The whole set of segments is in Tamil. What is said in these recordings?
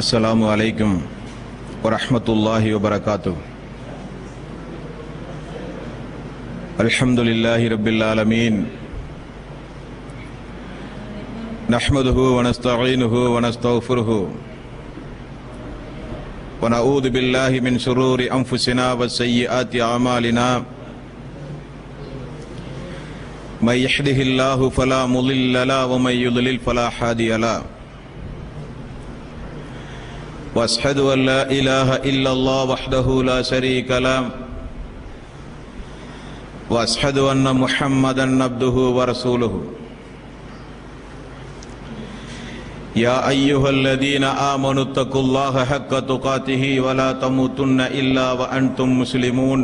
அஸ்ஸலாமு அலைக்கும் வரஹ்மத்துல்லாஹி வபரகாத்துஹு. அல்ஹம்துலில்லாஹி ரப்பில் ஆலமீன். நஹ்மதுஹு வ நஸ்தஈனுஹு வ நஸ்தக்ஃபிருஹு வ நஊது பில்லாஹி மின் ஷுரூரி அன்ஃபுஸினா வ ஸய்யிஆத்தி அமாலினா. மை யஹ்திஹில்லாஹு ஃபலா முضில்ல லஹு வ மை யுضلل ஃபலா ஹாதிய லஹு. واشهد ان لا اله الا الله وحده لا شريك له واشهد ان محمدا عبده ورسوله. يا ايها الذين امنوا اتقوا الله حق تقاته ولا تموتن الا وانتم مسلمون.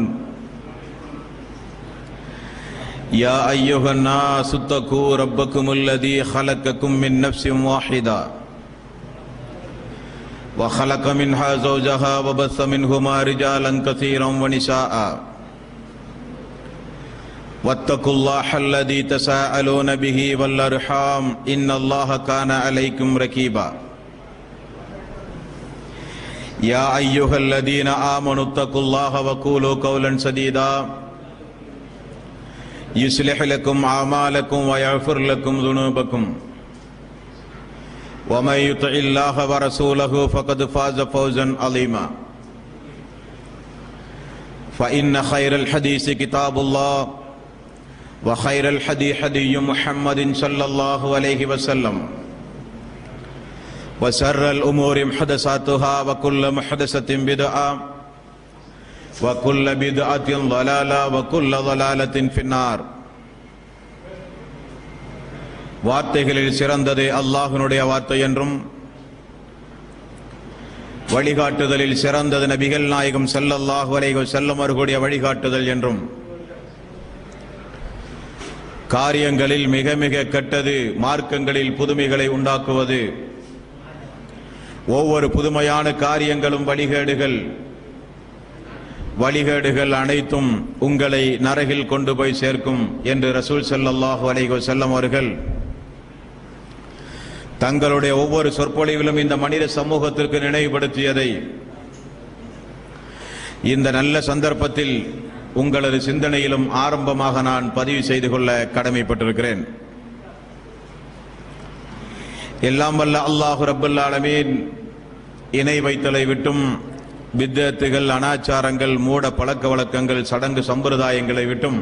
يا ايها الناس اتقوا ربكم الذي خلقكم من نفس واحده وخلق منها زوجها وبث منهما رجالا كثيرا ونساء. واتقوا الله الذي تساءلون به والارحام ان الله كان عليكم رقيبا. يا ايها الذين امنوا اتقوا الله وقولوا قولا سديدا يصلح لكم اعمالكم ويغفر لكم ذنوبكم. ومن يطع الله ورسوله فقد فاز فوزا عظيما. فإن خير الحديث كتاب الله وخير الهدي هدي محمد صلى الله عليه وسلم وشر الأمور محدثاتها وكل محدثة بدعة وكل بدعة ضلالة وكل ضلالة في النار. வார்த்தைகளில் சிறந்தது அல்லாஹ்வினுடைய வார்த்தை என்றும், வழிகாட்டுதலில் சிறந்தது நபிகள் நாயகம் ஸல்லல்லாஹு அலைஹி வஸல்லம் அவர்களுடைய வழிகாட்டுதல் என்றும், காரியங்களில் மிக மிக கெட்டது மார்க்கங்களில் புதுமைகளை உண்டாக்குவது, ஒவ்வொரு புதுமையான காரியங்களும் வழிகேடுகள் அனைத்தும் உங்களை நரகில் கொண்டு போய் சேர்க்கும் என்று ரசூல் ஸல்லல்லாஹு அலைஹி வஸல்லம் அவர்கள் தங்களுடைய ஒவ்வொரு சொற்பொழிவிலும் இந்த மனித சமூகத்திற்கு நினைவுபடுத்தியதை இந்த நல்ல சந்தர்ப்பத்தில் உங்களது சிந்தனையிலும் ஆரம்பமாக நான் பதிவு செய்து கொள்ள கடமைப்பட்டிருக்கிறேன். எல்லாம் வல்ல அல்லாஹு ரப்பல் ஆலமீன் இணை வைத்தலை விட்டும், பித்அத்துகள், அனாச்சாரங்கள், மூட பழக்க வழக்கங்கள், சடங்கு சம்பிரதாயங்களை விட்டும்,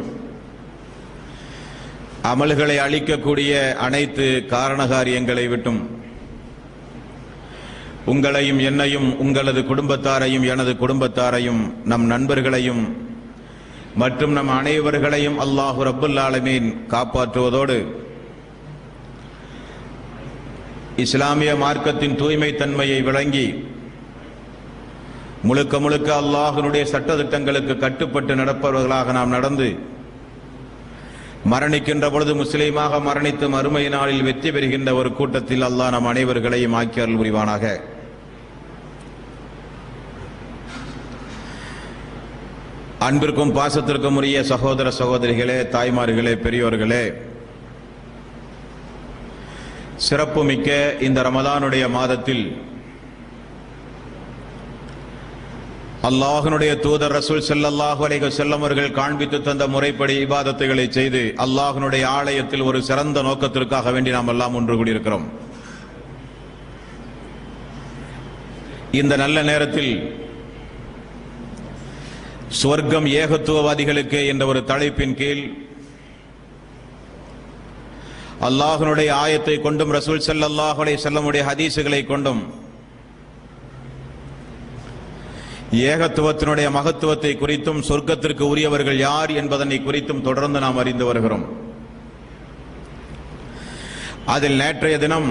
அமல்களை அளிக்கக்கூடிய அனைத்து காரணகாரியங்களை விட்டும் உங்களையும் என்னையும், உங்களது குடும்பத்தாரையும் எனது குடும்பத்தாரையும், நம் நண்பர்களையும் மற்றும் நம் அனைவர்களையும் அல்லாஹு ரப்பல் ஆலமீன் காப்பாற்றுவதோடு, இஸ்லாமிய மார்க்கத்தின் தூய்மை தன்மையை விளங்கி முழுக்க முழுக்க அல்லாஹ்வினுடைய சட்டதிட்டங்களுக்கு கட்டுப்பட்டு நடப்பவர்களாக நாம் நடந்து மரணிக்கின்ற பொழுது முஸ்லீமாக மரணித்து மறுமை நாளில் வெற்றி பெறுகின்ற ஒரு கூட்டத்தில் அல்லாஹ் நம் அனைவர்களையும் ஆக்கி அருள் புரிவானாக. அன்பிற்கும் பாசத்திற்கும் உரிய சகோதர சகோதரிகளே, தாய்மார்களே, பெரியோர்களே, சிறப்புமிக்க இந்த ரமதானுடைய மாதத்தில் அல்லாஹ்வினுடைய தூதர் ரசூல் ஸல்லல்லாஹு அலைஹி வஸல்லம் அவர்கள் காண்பித்து தந்த முறைப்படி இபாதத்துகளை செய்து அல்லாஹ்வினுடைய ஆலயத்தில் ஒரு சிறந்த நோக்கத்திற்காக வேண்டி நாம் எல்லாம் ஒன்று கூடியிருக்கிறோம். இந்த நல்ல நேரத்தில் சுவர்க்கம் ஏகத்துவவாதிகளுக்கு என்ற ஒரு தலைப்பின் கீழ் அல்லாஹ்வினுடைய ஆயத்தை கொண்டும் ரசூல் ஸல்லல்லாஹு அலைஹி வஸல்லம் உடைய ஹதீஸுகளை கொண்டும் ஏகத்துவத்தினுடைய மகத்துவத்தை குறித்தும், சொர்க்கத்திற்கு உரியவர்கள் யார் என்பதனை குறித்தும் தொடர்ந்து நாம் அறிந்து வருகிறோம். அதில் நேற்றைய தினம்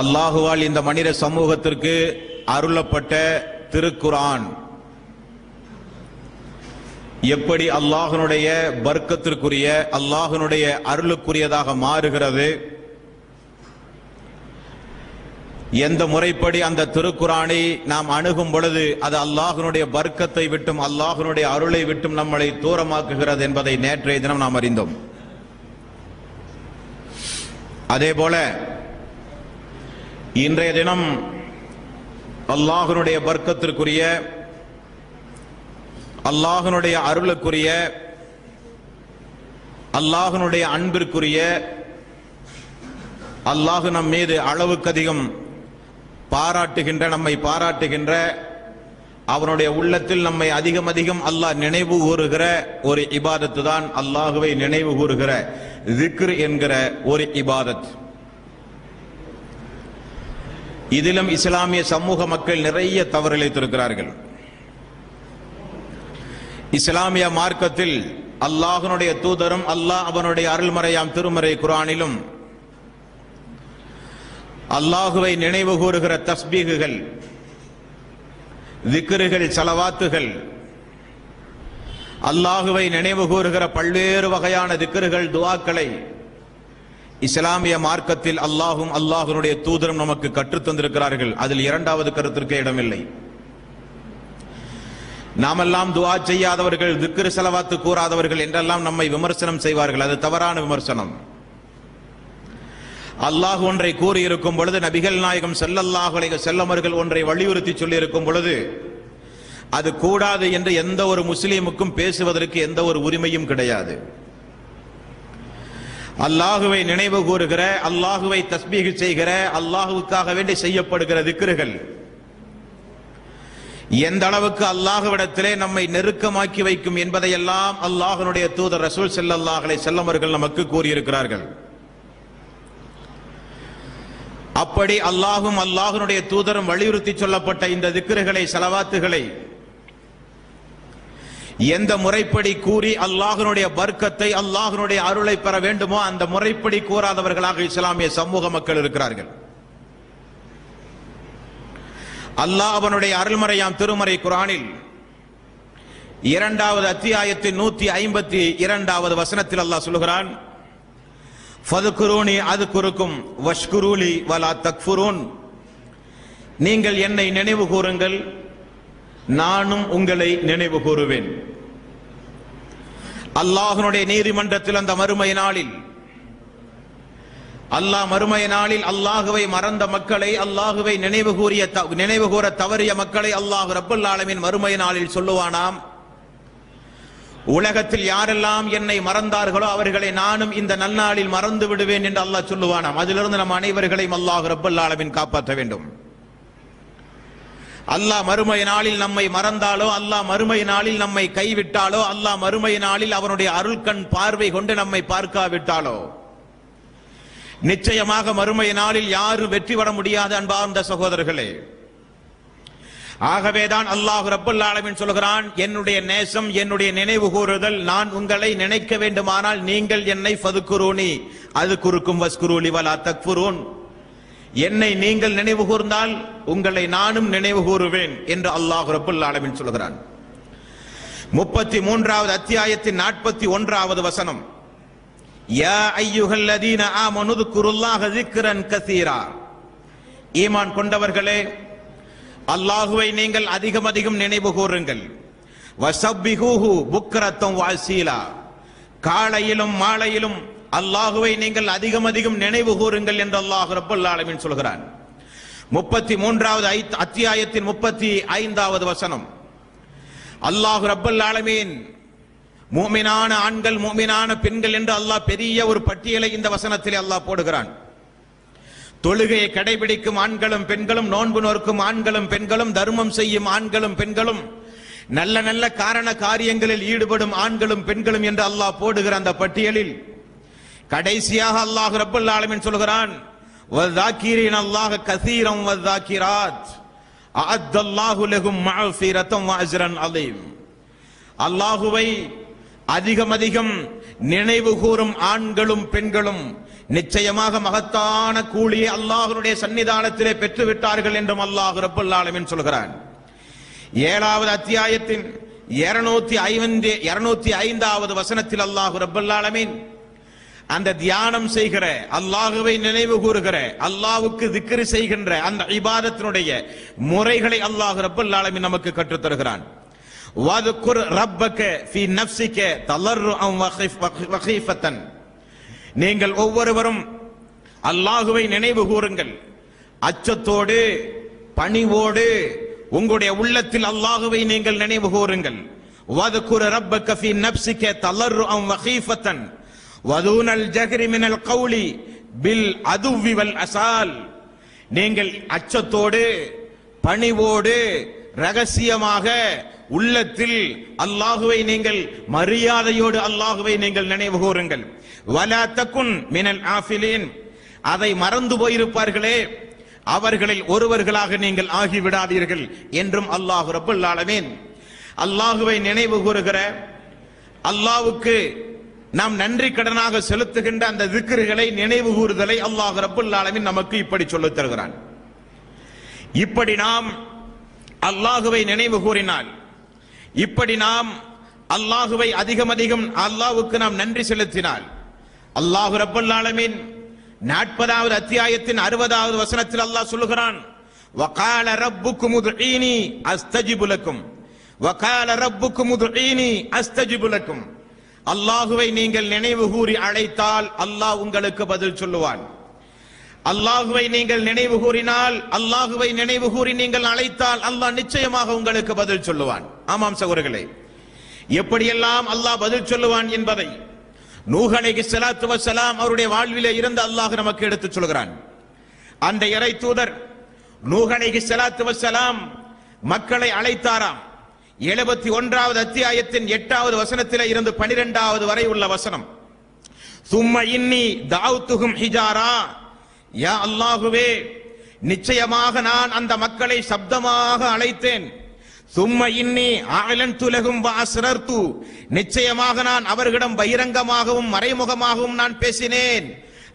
அல்லாஹுவால் இந்த மனித சமூகத்திற்கு அருளப்பட்ட திருக்குர்ஆன் எப்படி அல்லாஹ்வினுடைய பர்க்கத்திற்குரிய, அல்லாஹ்வினுடைய அருளுக்குரியதாக மாறுகிறது, எந்த முறைப்படி அந்த திருக்குர்ஆனை நாம் அணுகும் பொழுது அது அல்லாஹ்வினுடைய பர்க்கத்தை விட்டும், அல்லாஹ்வினுடைய அருளை விட்டும் நம்மளை தூரமாக்குகிறது என்பதை நேற்றைய தினம் நாம் அறிந்தோம். அதேபோல இன்றைய தினம் அல்லாஹ்வுடைய பர்க்கத்திற்குரிய, அல்லாஹ்வுடைய அருளுக்குரிய, அல்லாஹ்வுடைய அன்பிற்குரிய, அல்லாஹ் நம் மீது அளவுக்கு அதிகம் பாராட்டுகின்ற, நம்மை பாராட்டுகின்ற, அவனுடைய உள்ளத்தில் நம்மை அதிகம் அதிகம் அல்லாஹ் நினைவு கூறுகிற ஒரு இபாதத்து தான் அல்லாஹுவை நினைவு கூறுகிற திக்ர் என்கிற ஒரு இபாதத். இதிலும் இஸ்லாமிய சமூக மக்கள் நிறைய தவறிழைத்திருக்கிறார்கள். இஸ்லாமிய மார்க்கத்தில் அல்லாஹ்வுடைய தூதரும் அல்லாஹ் அவனுடைய அருள்மறையாம் திருமறை குர்ஆனிலும் அல்லாஹுவை நினைவு கூறுகிற தஸ்பீகுகள், திக்ருகள், ஸலவாத்துகள், அல்லாஹுவை நினைவு கூறுகிற பல்வேறு வகையான திக்ருகள், துஆக்களை இஸ்லாமிய மார்க்கத்தில் அல்லாஹும் அல்லாஹ்வுடைய தூதரும் நமக்கு கற்றுத் தந்திருக்கிறார்கள். அதில் இரண்டாவது கருத்திற்கு இடமில்லை. நாமெல்லாம் துஆ செய்யாதவர்கள், திக்ர் ஸலவாத்து கூறாதவர்கள் என்றெல்லாம் நம்மை விமர்சனம் செய்வார்கள். அது தவறான விமர்சனம். அல்லாஹ் ஒன்றை கூறியிருக்கும் பொழுது, நபிகள் நாயகம் ஸல்லல்லாஹு அலைஹி வஸல்லம் அவர்கள் ஒன்றை வலியுறுத்தி சொல்லியிருக்கும் பொழுது அது கூடாது என்று எந்த ஒரு முஸ்லீமுக்கும் பேசுவதற்கு எந்த ஒரு உரிமையும் கிடையாது. அல்லாஹுவை நினைவு கூறுகிற, அல்லாஹுவை தஸ்பீஹ் செய்கிற, அல்லாஹுவுக்காக வேண்டி செய்யப்படுகிற திக்ருகள் எந்த அளவுக்கு அல்லாஹ்விடத்திலே நம்மை நெருக்கமாக்கி வைக்கும் என்பதையெல்லாம் அல்லாஹ்வுடைய தூதர் ரசூல் ஸல்லல்லாஹு அலைஹி வஸல்லம் அவர்கள் நமக்கு கூறியிருக்கிறார்கள். அப்படி அல்லாஹும் அல்லாஹ்வுடைய தூதரும் வலியுறுத்தி சொல்லப்பட்ட இந்த திக்ருகளை, ஸலவாத்துகளை எந்த முறைப்படி கூறி அல்லாஹ்வுடைய பர்க்கத்தை, அல்லாஹ்வுடைய அருளை பெற வேண்டுமோ அந்த முறைப்படி கூறாதவர்களாக இஸ்லாமிய சமூக மக்கள் இருக்கிறார்கள். அல்லாஹ் அவனுடைய அருள்மறையாம் திருமறை குர்ஆனில் 2வது அத்தியாயத்தின் 152வது வசனத்தில் அல்லாஹ் சொல்கிறான், ஃபதுகுரூனி அதுகுருக்கும் வஷ்குரூலி வலா தக்ஃபுரூன். நீங்கள் என்னை நினைவு கூறுங்கள், நானும் உங்களை நினைவு கூறுவேன். அல்லாஹ்வுடைய நீதிமன்றத்தில் அந்த மறுமை நாளில், அல்லாஹ் மறுமை நாளில் அல்லாஹுவை மறந்த மக்களை, அல்லாஹுவை நினைவு கூற தவறிய மக்களை அல்லாஹ் ரப்பல் ஆலமீன் மறுமை நாளில் சொல்லுவானாம், உலகத்தில் யாரெல்லாம் என்னை மறந்தார்களோ அவர்களை நானும் இந்த நன்னாளில் மறந்து விடுவேன் என்று அல்லாஹ் சொல்லுவானாம். அதிலிருந்து நம் அனைவர்களையும் அல்லாஹ் ரப்பல் ஆலமீன் காப்பாற்ற வேண்டும். அல்லாஹ் மறுமை நாளில் நம்மை மறந்தாலோ, அல்லாஹ் மறுமை நாளில் நம்மை கைவிட்டாலோ, அல்லாஹ் மறுமை நாளில் அவனுடைய அருள்கண் பார்வை கொண்டு நம்மை பார்க்காவிட்டாலோ, நிச்சயமாக மறுமை நாளில் யாரும் வெற்றி பெற முடியாது அன்பார்ந்த சகோதரர்களே. ஆகவேதான் அல்லாஹ் ரப்பல் ஆலமீன் சொல்கிறான், என்னுடைய நேசம், என்னுடைய நினைவு கூறுதல், நான் உங்களை நினைக்க வேண்டுமானால் நீங்கள் என்னை ஃபதுகுரூனி அதுகுருக்கும் வஸ்குரூலி வலா தக்ஃபுரூன். என்னை நீங்கள் நினைவு கூர்ந்தால் உங்களை நானும் நினைவு கூறுவேன் என்று அல்லாஹ் ரப்பல் ஆலமீன் சொல்கிறான். 33வது அத்தியாயத்தின் 41வது வசனம், யா அய்யுஹல்லதீன ஆமனு ذ்குருல்லாஹ ذிக்ரன் கஸீரா. ஈமான் கொண்டவர்களே, அல்லாஹுவை நீங்கள் அதிகம் அதிகம் நினைவு கூறுங்கள். வஸப்பிஹூஹு புக்ரத்தம் வஅஸீலா. காலையிலும் மாலையிலும் அல்லாஹுவை நீங்கள் அதிகம் அதிகம் நினைவு கூறுங்கள் என்று அல்லாஹ் ரப்பல் ஆலமீன் சொல்கிறான். 33வது அத்தியாயத்தின் 35வது வசனம், அல்லாஹ் ரப்பல் ஆலமீன் முஃமினான ஆண்கள், முஃமினான பெண்கள் என்று அல்லாஹ் பெரிய ஒரு பட்டியலை இந்த வசனத்திலே அல்லாஹ் போடுகிறான். தொழுகையை கடைபிடிக்கும் ஆண்களும் பெண்களும், நோன்பு நோக்கும் ஆண்களும் பெண்களும், தர்மம் செய்யும் ஆண்களும் பெண்களும், நல்ல நல்ல காரண காரியங்களில் ஈடுபடும் ஆண்களும் பெண்களும் என்று அல்லாஹ் போடுகிற அந்த பட்டியலில் கடைசியாக அல்லாஹ் ரப்பல் ஆலமீன் சொல்கிறான், வஸாக்கிரீன அல்லாஹ கஸீரன் வஸாக்கிராத் அஅத்தல்லாஹு லஹும் மஃஃபிரத்தன் வஅஜ்ரன் அலீம். அல்லாஹுவை அதிகம் அதிகம் நினைவு கூறும் ஆண்களும் பெண்களும் நிச்சயமாக மகத்தான கூலியை அல்லாஹ்வுடைய சன்னிதானத்திலே பெற்று விட்டார்கள் என்றும் அல்லாஹ் ரப்பல் ஆலமீன் சொல்கிறான். 7வது அத்தியாயத்தின் 205வது வசனத்தில் அல்லாஹ் ரப்பல் ஆலமீன் அந்த தியானம் செய்கிற, அல்லாஹுவை நினைவு கூறுகிற, அல்லாஹ்வுக்கு திக்ர் செய்கின்ற அந்த இபாதத்தினுடைய முறைகளை அல்லாஹ் ரப்பல் ஆலமீன் நமக்கு கற்றுத் தருகிறான். வذ்குர் ரப்பக ஃபீ நஃப்ஸிக தலர்ருஅன் வகீஃபத்தன். நீங்கள் ஒவ்வொருவரும் அல்லாஹுவை நினைவு கூறுங்கள், அச்சத்தோடு பணிவோடு உங்களுடைய உள்ளத்தில் அல்லாஹ்வை நீங்கள் நினைவு கூறுங்கள். வذكر ربك في نفسك تضرعا وخيفة ودون الجهر من القول بالعدو والأسال. நீங்கள் அச்சத்தோடு பணிவோடு ரகசியமாக உள்ளத்தில் அல்லாஹுவை நீங்கள் மரியாதையோடு அல்லாஹுவை நீங்கள் நினைவு கூறுங்கள். வலா தகுன் மினல் ஆஃபிலின், அதை மறந்து போயிருப்பார்களே அவர்களில் ஒருவர்களாக நீங்கள் ஆகிவிடாதீர்கள் என்றும் அல்லாஹ் ரப்பல் ஆலமீன் அல்லாஹுவை நினைவு கூறுகிற, அல்லாஹ்வுக்கு நாம் நன்றி கடனாக செலுத்துகின்ற அந்த திக்ருகளை நினைவு கூறுதலை அல்லாஹ் ரப்பல் ஆலமீன் நமக்கு இப்படி சொல்லித் தருகிறான். இப்படி நாம் அல்லாஹுவை நினைவு கூறினால், இப்படி நாம் அல்லாஹுவை அதிகம் அதிகம் அல்லாஹ்வுக்கு நாம் நன்றி செலுத்தினால், அல்லாஹ் ரப்பல் ஆலமீன் 40வது அத்தியாயத்தின் 60வது வசனத்தில் அல்லாஹ் சொல்லுகிறான், வகால ரப்புக்கும் உதுஈனி அஸ்தஜிபு லக்கும், வகால ரப்புக்கும் உதுஈனி அஸ்தஜிபு லக்கும். அல்லாஹுவை நீங்கள் நினைவு கூறி அழைத்தால் அல்லாஹ் உங்களுக்கு பதில் சொல்லுவான். அல்லாஹுவை நீங்கள் நினைவு கூறினால், அல்லாஹுவை நினைவு கூறி நீங்கள் அழைத்தால் அல்லாஹ் நிச்சயமாக உங்களுக்கு பதில் சொல்லுவான். ஆமாம் சகோதரர்களே, எப்படியெல்லாம் அல்லாஹ் பதில் சொல்லுவான் என்பதை நூஹ் அலைஹிஸ்ஸலாத்து வஸ்ஸலாம் அவருடைய வாழ்விலே இருந்து அல்லாஹ் நமக்கு எடுத்துச் சொல்கிறான். அந்த இறை தூதர் நூஹ் அலைஹிஸ்ஸலாத்து வஸ்ஸலாம் மக்களை அழைத்தாராம். 71வது அத்தியாயத்தின் 8வது வசனத்திலே இருந்து 12வது வரை உள்ள வசனம், சும்ம இன்னி தஅவுதுஹும் ஹிஜாரா, யா அல்லாஹுவே நிச்சயமாக நான் அந்த மக்களை சப்தமாக அழைத்தேன். சும்ம இன்னி அஅலன்து லஹும் வ அஸ்ரர்து, நிச்சயமாக நான் அவர்களிடம் பகிரங்கமாகவும் மறைமுகமாகவும் நான் பேசினேன்.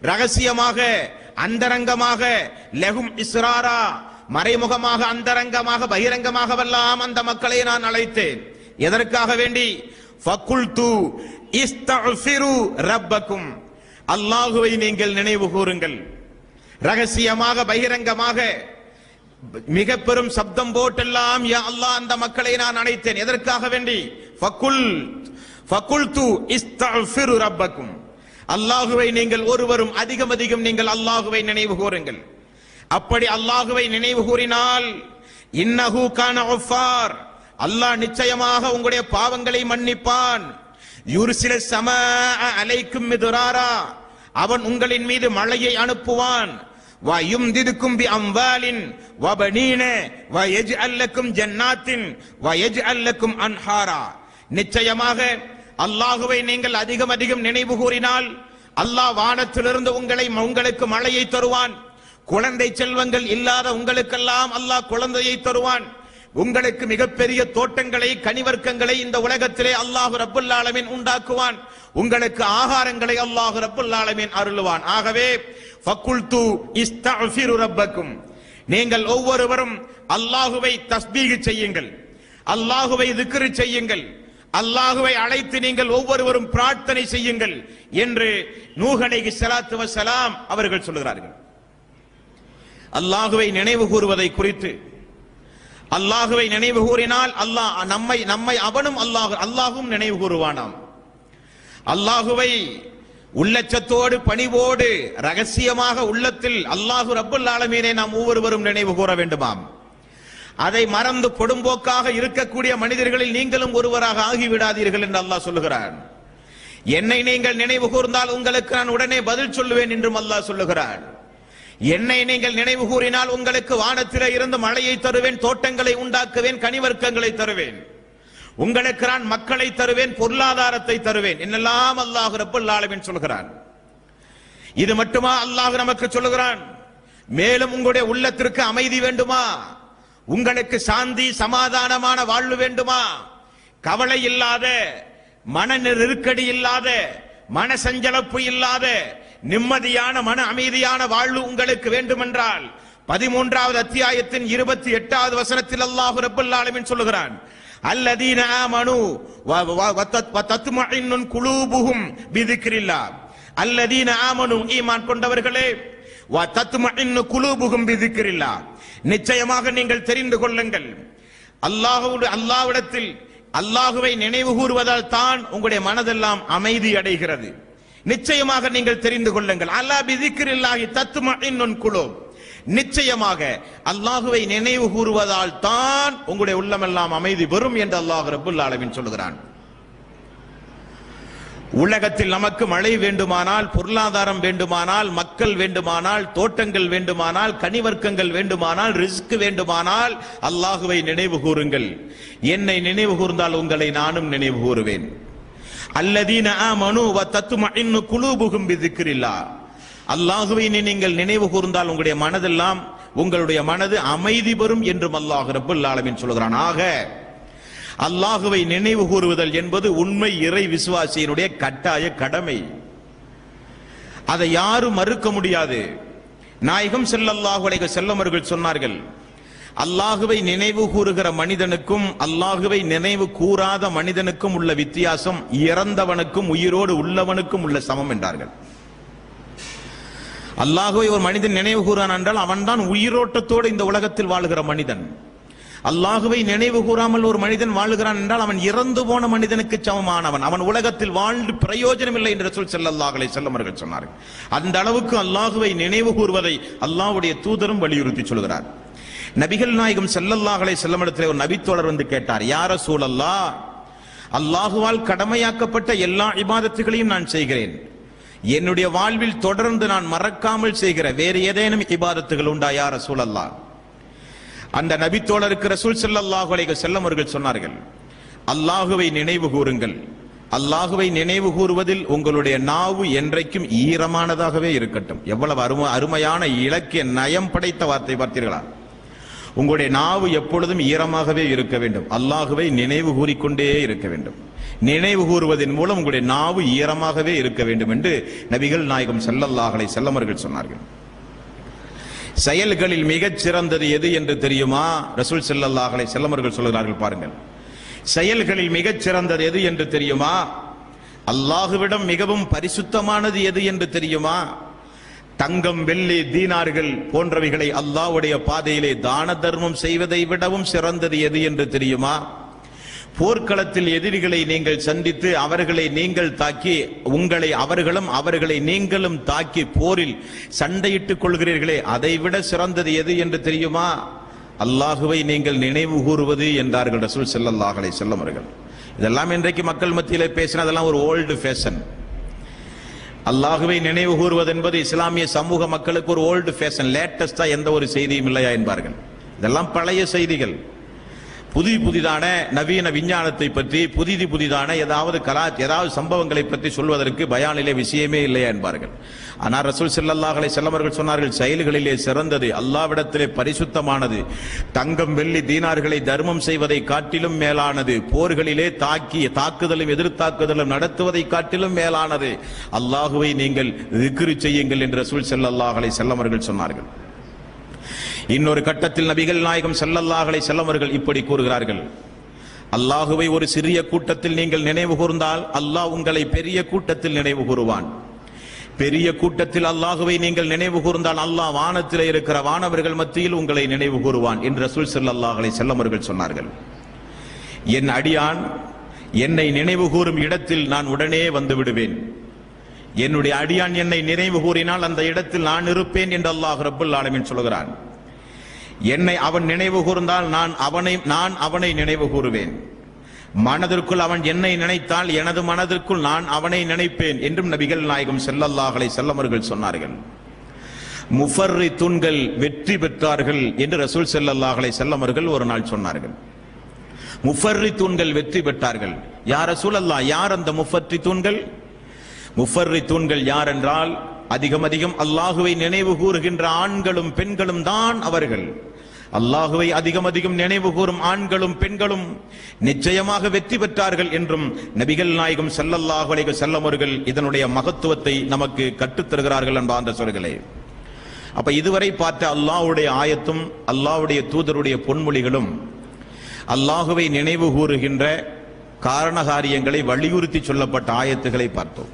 ரகசியமாக அந்தரங்கமாக, லஹும் இஸ்ராரா, மறைமுகமாக அந்தரங்கமாக பகிரங்கமாகவெல்லாம் அந்த மக்களை நான் அழைத்தேன். எதற்காக வேண்டி? ஃபகுல்து இஸ்தக்ஃபிரு ரப்பக்கும், அல்லாஹுவை நீங்கள் நினைவு கூறுங்கள். ரகசியமாக பகிரங்கமாக மிக பெரும் சப்தம் போட்டெல்லாம் யா அல்லாஹ் அந்த மக்களை நான் அழைத்தேன். எதற்காக வேண்டி? ஃபகுல்து இஸ்தக்ஃபிரு ரப்பக்கும், அல்லாஹுவை நீங்கள் ஒருவரும் அதிகம் அதிகம் நீங்கள் அல்லாஹுவை நினைவு கூறுங்கள். அப்படி அல்லாஹுவை நினைவு கூறினால், இன்னஹு கான கஃபார், அல்லாஹ் நிச்சயமாக உங்களுடைய பாவங்களை மன்னிப்பான். யுர்சில ஸமாஅ அலைக்கும் மிதுராரா, அவன் உங்களின் மீது மழையை அனுப்புவான். வ யும்திதுக்கும் பி அம்வாலின் வ பனீன வ யஜ்அல் லக்கும் ஜன்னாத்தின் வ யஜ்அல் லக்கும் அன்ஹாரா. நிச்சயமாக அல்லாஹுவை நீங்கள் அதிகம் அதிகம் நினைவு கூறினால் அல்லாஹ் வானத்திலிருந்து உங்களுக்கு மழையை தருவான். குழந்தை செல்வங்கள் இல்லாத உங்களுக்கெல்லாம் அல்லாஹ் குழந்தையை தருவான். உங்களுக்கு மிகப்பெரிய தோட்டங்களை, கனிவர்க்கங்களை இந்த உலகத்திலே அல்லாஹ் ரப்பல் ஆலமீன் உண்டாக்குவான். உங்களுக்கு ஆகாரங்களை அல்லாஹ் ரப்பல் ஆலமீன் அருளுவான். ஆகவே ஃபகுல்து இஸ்தக்ஃபிரு ரப்பக்கும், நீங்கள் ஒவ்வொருவரும் அல்லாஹுவை தஸ்பீஹ் செய்யுங்கள், அல்லாஹுவை திக்ர் செய்யுங்கள், அல்லாஹுவை அழைத்து நீங்கள் ஒவ்வொருவரும் பிரார்த்தனை செய்யுங்கள் என்று நூஹ் அலைஹிஸ்ஸலாத்து வஸ்ஸலாம் அவர்கள் சொல்கிறார்கள். அல்லாஹுவை நினைவு கூறுவதை குறித்து, அல்லாஹுவை நினைவு கூறினால் அல்லாஹ் நம்மை அவனும் அல்லாஹும் நினைவு கூறுவானாம். அல்லாஹுவை உள்ளச்சத்தோடு பணிவோடு ரகசியமாக உள்ளத்தில் அல்லாஹு ரப்பல் ஆலமீனை நாம் ஒவ்வொருவரும் நினைவு கூற வேண்டுமாம். அதை மறந்து பொடும்போக்காக இருக்கக்கூடிய மனிதர்களில் நீங்களும் ஒருவராக ஆகிவிடாதீர்கள் என்று அல்லாஹ் சொல்லுகிறான். என்னை நீங்கள் நினைவு கூர்ந்தால் உங்களுக்கு நான் உடனே பதில் சொல்லுவேன் என்றும் அல்லாஹ் சொல்லுகிறான். என்னை நீங்கள் நினைவு கூறினால் உங்களுக்கு வானத்திலே இருந்து மழையை தருவேன், தோட்டங்களை உண்டாக்குவேன், கனிவர்க்கங்களை தருவேன், உங்களுக்கு நான் மக்களை தருவேன், பொருளாதாரத்தை தருவேன் என்னெல்லாம் அல்லாஹ் ரப்பல் ஆலமீன் சொல்கிறான். இது மட்டுமா அல்லாஹ் நமக்கு சொல்லுகிறான்? மேலும் உங்களுடைய உள்ளத்திற்கு அமைதி வேண்டுமா? உங்களுக்கு சாந்தி சமாதானமான வாழ்வு வேண்டுமா? கவலை இல்லாத, மன நெருக்கடி இல்லாத, மன சஞ்சலப்பு இல்லாத நிம்மதியான மன அமைதியான வாழ்வு உங்களுக்கு வேண்டுமென்றால் 13வது அத்தியாயத்தின் 28வது வசனத்தில் அல்லாஹ் ரப்பல் ஆலமீன் சொல்லுகிறான், அல்லதீன ஆமனு வ தத்மஇன்னு குலூபுஹும் பிதிக்ரில்லாஹ், அல்லதீன ஆமனு ஈமான் கொண்டவர்களே, வ தத்மஇன்னு குலூபுஹும் பிதிக்ரில்லாஹ், நிச்சயமாக நீங்கள் தெரிந்து கொள்ளுங்கள், அல்லாஹ்விடத்தில் அல்லாஹுவை நினைவு கூறுவதால் தான் உங்களுடைய மனதெல்லாம் அமைதி அடைகிறது. நிச்சயமாக நீங்கள் தெரிந்து கொள்ளுங்கள், அல்லா பிதிக்ரில்லாஹி தத்மஇன்னு குலூப், நிச்சயமாக அல்லாஹுவை நினைவு கூறுவதால் தான் உங்களுடைய உள்ளமெல்லாம் அமைதி பெறும் என்று அல்லாஹ் ரப்புல் ஆலமீன் சொல்கிறான். உலகத்தில் நமக்கு மழை வேண்டுமானால், பொருளாதாரம் வேண்டுமானால், மக்கள் வேண்டுமானால், தோட்டங்கள் வேண்டுமானால், கனிவர்க்கங்கள் வேண்டுமானால், ரிஸ்க் வேண்டுமானால் அல்லாஹுவை நினைவு கூறுங்கள். என்னை நினைவு கூர்ந்தால் உங்களை நானும் நினைவு கூறுவேன். அல்லதீன ஆமனு வ தத்மஇன்னு குலூபுஹும் பிதிக்ரில்லாஹ். அல்லாஹுவை நீங்கள் நினைவு கூர்ந்தால் உங்களுடைய மனதெல்லாம், உங்களுடைய மனது அமைதி பெறும் என்றும் அல்லாஹ் ரப்புல் ஆலமீன் சொல்கிறான். ஆக அல்லாஹுவை நினைவு கூறுவதல் என்பது உண்மை இறை விசுவாசியினுடைய கட்டாய கடமை. அதை யாரும் மறுக்க முடியாது. நாயகம் ஸல்லல்லாஹு அலைஹி வஸல்லம் அவர்கள் சொன்னார்கள், அல்லாஹுவை நினைவு கூறுகிற மனிதனுக்கும் அல்லாஹுவை நினைவு கூறாத மனிதனுக்கும் உள்ள வித்தியாசம் இறந்தவனுக்கும் உயிரோடு உள்ளவனுக்கும் உள்ள சமம் என்றார்கள். அல்லாஹுவை ஒரு மனிதன் நினைவு கூறான் என்றால் அவன்தான் உயிரோட்டத்தோடு இந்த உலகத்தில் வாழுகிற மனிதன். அல்லாஹுவை நினைவு கூறாமல் ஒரு மனிதன் வாழுகிறான் என்றால் அவன் இறந்து போன மனிதனுக்கு சமமானவன். அவன் உலகத்தில் வாழ்ந்து பிரயோஜனம் இல்லை என்று ரசூல் ஸல்லல்லாஹு அலைஹி வஸல்லம் அவர்கள் சொன்னார்கள். அந்த அளவுக்கு அல்லாஹுவை நினைவு கூறுவதை அல்லாஹ்வுடைய தூதரும் வலியுறுத்தி சொல்கிறார். நபிகள் நாயகம் ஸல்லல்லாஹு அலைஹி வஸல்லம் இடத்தில் ஒரு நபித்தோழர் வந்து கேட்டார், யா ரசூலல்லாஹ், அல்லாஹுவால் கடமையாக்கப்பட்ட எல்லா இபாதத்துகளையும் நான் செய்கிறேன். என்னுடைய வாழ்வில் தொடர்ந்து நான் மறக்காமல் செய்கிற வேறு ஏதேனும் இபாதத்துகள் உண்டா யா ரசூலல்லாஹ்? அந்த நபித்தோழருக்கு ரசூல் ஸல்லல்லாஹு அலைஹி வஸல்லம் அவர்கள் சொன்னார்கள், அல்லாஹுவை நினைவு கூறுங்கள். அல்லாஹுவை நினைவு கூறுவதில் உங்களுடைய நாவு என்றைக்கும் ஈரமானதாகவே இருக்கட்டும். எவ்வளவு அருமையான இலக்கிய நயம் படைத்த வார்த்தை பார்த்தீர்களா? உங்களுடைய நாவு எப்பொழுதும் ஈரமாகவே இருக்க வேண்டும். அல்லாஹுவை நினைவு கூறிக்கொண்டே இருக்க வேண்டும். நினைவு கூறுவதன் மூலம் உங்களுடைய நாவு ஈரமாகவே இருக்க வேண்டும் என்று நபிகள் நாயகம் ஸல்லல்லாஹு அலைஹி வஸல்லம் அவர்கள் சொன்னார்கள். செயல்களில் மிகச் சிறந்தது எது என்று தெரியுமா? ரசூல் ஸல்லல்லாஹு அலைஹி வஸல்லம் அவர்கள் சொல்கிறார்கள், பாருங்கள். செயல்களில் மிகச் சிறந்தது எது என்று தெரியுமா? அல்லாஹுவிடம் மிகவும் பரிசுத்தமானது எது என்று தெரியுமா? தங்கம், வெள்ளி, தீனார்கள் போன்றவைகளை அல்லாஹ்வுடைய பாதையிலே தான தர்மம் செய்வதை விடவும் சிறந்தது எது என்று தெரியுமா? போர்க்களத்தில் எதிரிகளை நீங்கள் சந்தித்து அவர்களை நீங்கள் தாக்கி, உங்களை அவர்களும் அவர்களை நீங்களும் தாக்கி போரில் சண்டையிட்டுக் கொள்கிறீர்களே, அதைவிட சிறந்தது எது என்று தெரியுமா? அல்லாஹுவை நீங்கள் நினைவு கூறுவது என்றார்கள் ரசூல் ஸல்லல்லாஹு அலைஹி வஸல்லம் அவர்கள். இதெல்லாம் இன்றைக்கு மக்கள் மத்தியிலே பேசினதெல்லாம் ஒரு ஓல்டு ஃபேஷன். அல்லாஹுவை நினைவு கூறுவது என்பது இஸ்லாமிய சமூக மக்களுக்கு ஒரு ஓல்டு ஃபேஷன். லேட்டஸ்டா எந்த ஒரு செய்தியும் இல்லையா என்பார்கள். இதெல்லாம் பழைய செய்திகள். புதிதான நவீன விஞ்ஞானத்தை பற்றி புதிதான ஏதாவது சம்பவங்களை பற்றி சொல்வதற்கு பயானிலே விஷயமே இல்லையா என்பார்கள். ஆனால் ரசூல் ஸல்லல்லாஹு அலைஹி வஸல்லம் அவர்கள் சொன்னார்கள், செயல்களிலே சிறந்தது, அல்லாஹ்விடத்திலே பரிசுத்தமானது, தங்கம், வெள்ளி, தீனார்களை தர்மம் செய்வதை காட்டிலும் மேலானது, போர்களிலே தாக்குதலும் எதிர்த்தாக்குதலும் நடத்துவதை காட்டிலும் மேலானது, அல்லாஹுவை நீங்கள் திக்ர் செய்யுங்கள் என்று ரசூல் ஸல்லல்லாஹு அலைஹி வஸல்லம் அவர்கள் சொன்னார்கள். இன்னொரு கட்டத்தில் நபிகள் நாயகம் ஸல்லல்லாஹு அலைஹி வஸல்லம் அவர்கள் இப்படி கூறுகிறார்கள், அல்லாஹுவை ஒரு சிறிய கூட்டத்தில் நீங்கள் நினைவு கூர்ந்தால் அல்லாஹ் உங்களை பெரிய கூட்டத்தில் நினைவு கூறுவான். பெரிய கூட்டத்தில் அல்லாஹுவை நீங்கள் நினைவு கூர்ந்தால் அல்லாஹ் வானத்தில் இருக்கிற வானவர்கள் மத்தியில் உங்களை நினைவு கூறுவான் என்று ரசூல் ஸல்லல்லாஹு அலைஹி வஸல்லம் அவர்கள் சொன்னார்கள். என் அடியான் என்னை நினைவு கூறும் இடத்தில் நான் உடனே வந்து விடுவேன். என்னுடைய அடியான் என்னை நினைவு கூறினால் அந்த இடத்தில் நான் இருப்பேன் என்று அல்லாஹ் ரப்புல் ஆலமீன் சொல்கிறான். என்னை அவன் நினைவு கூர்ந்தால் நான் அவனை நினைவு கூறுவேன். மனதிற்குள் அவன் என்னை நினைத்தால் எனது மனதிற்குள் நான் அவனை நினைப்பேன் என்றும் நபிகள் நாயகம் ஸல்லல்லாஹு அலைஹி வஸல்லம் அவர்கள் சொன்னார்கள். முஃபர்ரித்துன்கள் வெற்றி பெற்றார்கள் என்று ரசூல் ஸல்லல்லாஹு அலைஹி வஸல்லம் அவர்கள் ஒரு நாள் சொன்னார்கள். முஃபர்ரித்துன்கள் வெற்றி பெற்றார்கள். யா ரசூலல்லாஹ், யார் அந்த முஃபர்ரித்துன்கள்? முஃபர்ரித்துன்கள் யார் என்றால் அதிகம் அல்லாஹுவை நினைவு கூறுகின்ற ஆண்களும் பெண்களும் தான் அவர்கள். அல்லாஹுவை அதிகம் நினைவு கூறும் ஆண்களும் பெண்களும் நிச்சயமாக வெற்றி பெற்றார்கள் என்றும் நபிகள் நாயகம் ஸல்லல்லாஹு அலைஹி வஸல்லம் அவர்கள் இதனுடைய மகத்துவத்தை நமக்கு கற்றுத் தருகிறார்கள் அன்பார்ந்த சகோதரர்களே. அப்ப இதுவரை பார்த்த அல்லாஹ்வுடைய ஆயத்தும் அல்லாஹ்வுடைய தூதருடைய பொன்மொழிகளும் அல்லாஹுவை நினைவு கூறுகின்ற காரணகாரியங்களை வலியுறுத்தி சொல்லப்பட்ட ஆயத்துகளை பார்த்தோம்.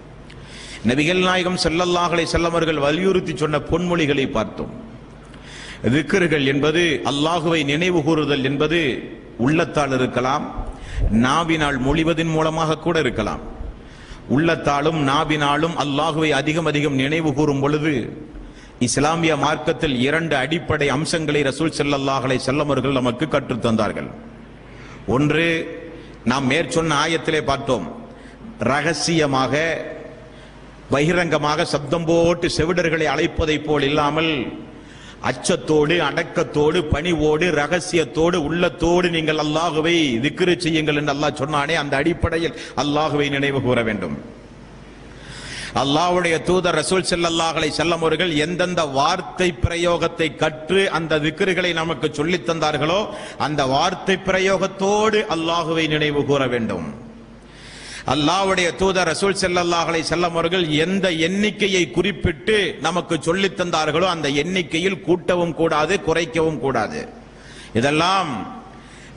நபிகள் நாயகம் ஸல்லல்லாஹு அலைஹி வஸல்லம் அவர்கள் வலியுறுத்தி சொன்ன பொன்மொழிகளை பார்த்தோம். திக்ர்கள் என்பது, அல்லாஹுவை நினைவு கூறுதல் என்பது உள்ளத்தால் இருக்கலாம், நாவினால் மொழிவதன் மூலமாக கூட இருக்கலாம். உள்ளத்தாலும் நாவினாலும் அல்லாஹுவை அதிகம் நினைவு கூறும் பொழுது இஸ்லாமிய மார்க்கத்தில் 2 அடிப்படை அம்சங்களை ரசூல் ஸல்லல்லாஹு அலைஹி வஸல்லம் அவர்கள் நமக்கு கற்றுத் தந்தார்கள். ஒன்று, நாம் மேற்சொன்ன ஆயத்திலே பார்த்தோம், ரகசியமாக பகிரங்கமாக சப்தம் போட்டு செவிடர்களை அழைப்பதை போல் இல்லாமல் அச்சத்தோடு, அடக்கத்தோடு, பணிவோடு, ரகசியத்தோடு, உள்ளத்தோடு நீங்கள் அல்லாஹ்வை திக்ரு செய்யுங்கள் என்று அல்லாஹ் சொன்னானே, அந்த அடிப்படையில் அல்லாஹ்வை நினைவு கூற வேண்டும். அல்லாஹ்வுடைய தூதர் ரசூல் ஸல்லல்லாஹு அலைஹி வஸல்லம் அவர்கள் எந்தெந்த வார்த்தை பிரயோகத்தை கற்று அந்த திக்ருகளை நமக்கு சொல்லித் தந்தார்களோ அந்த வார்த்தை பிரயோகத்தோடு அல்லாஹ்வை நினைவு கூற வேண்டும். அல்லாஹ்வுடைய தூதர் ரசூல் ஸல்லல்லாஹு அலைஹி வஸல்லம் அவர்கள் எந்த எண்ணிக்கையை குறிப்பிட்டு நமக்கு சொல்லித் தந்தார்களோ அந்த எண்ணிக்கையில் கூட்டவும் கூடாது, குறைக்கவும் கூடாது. இதெல்லாம்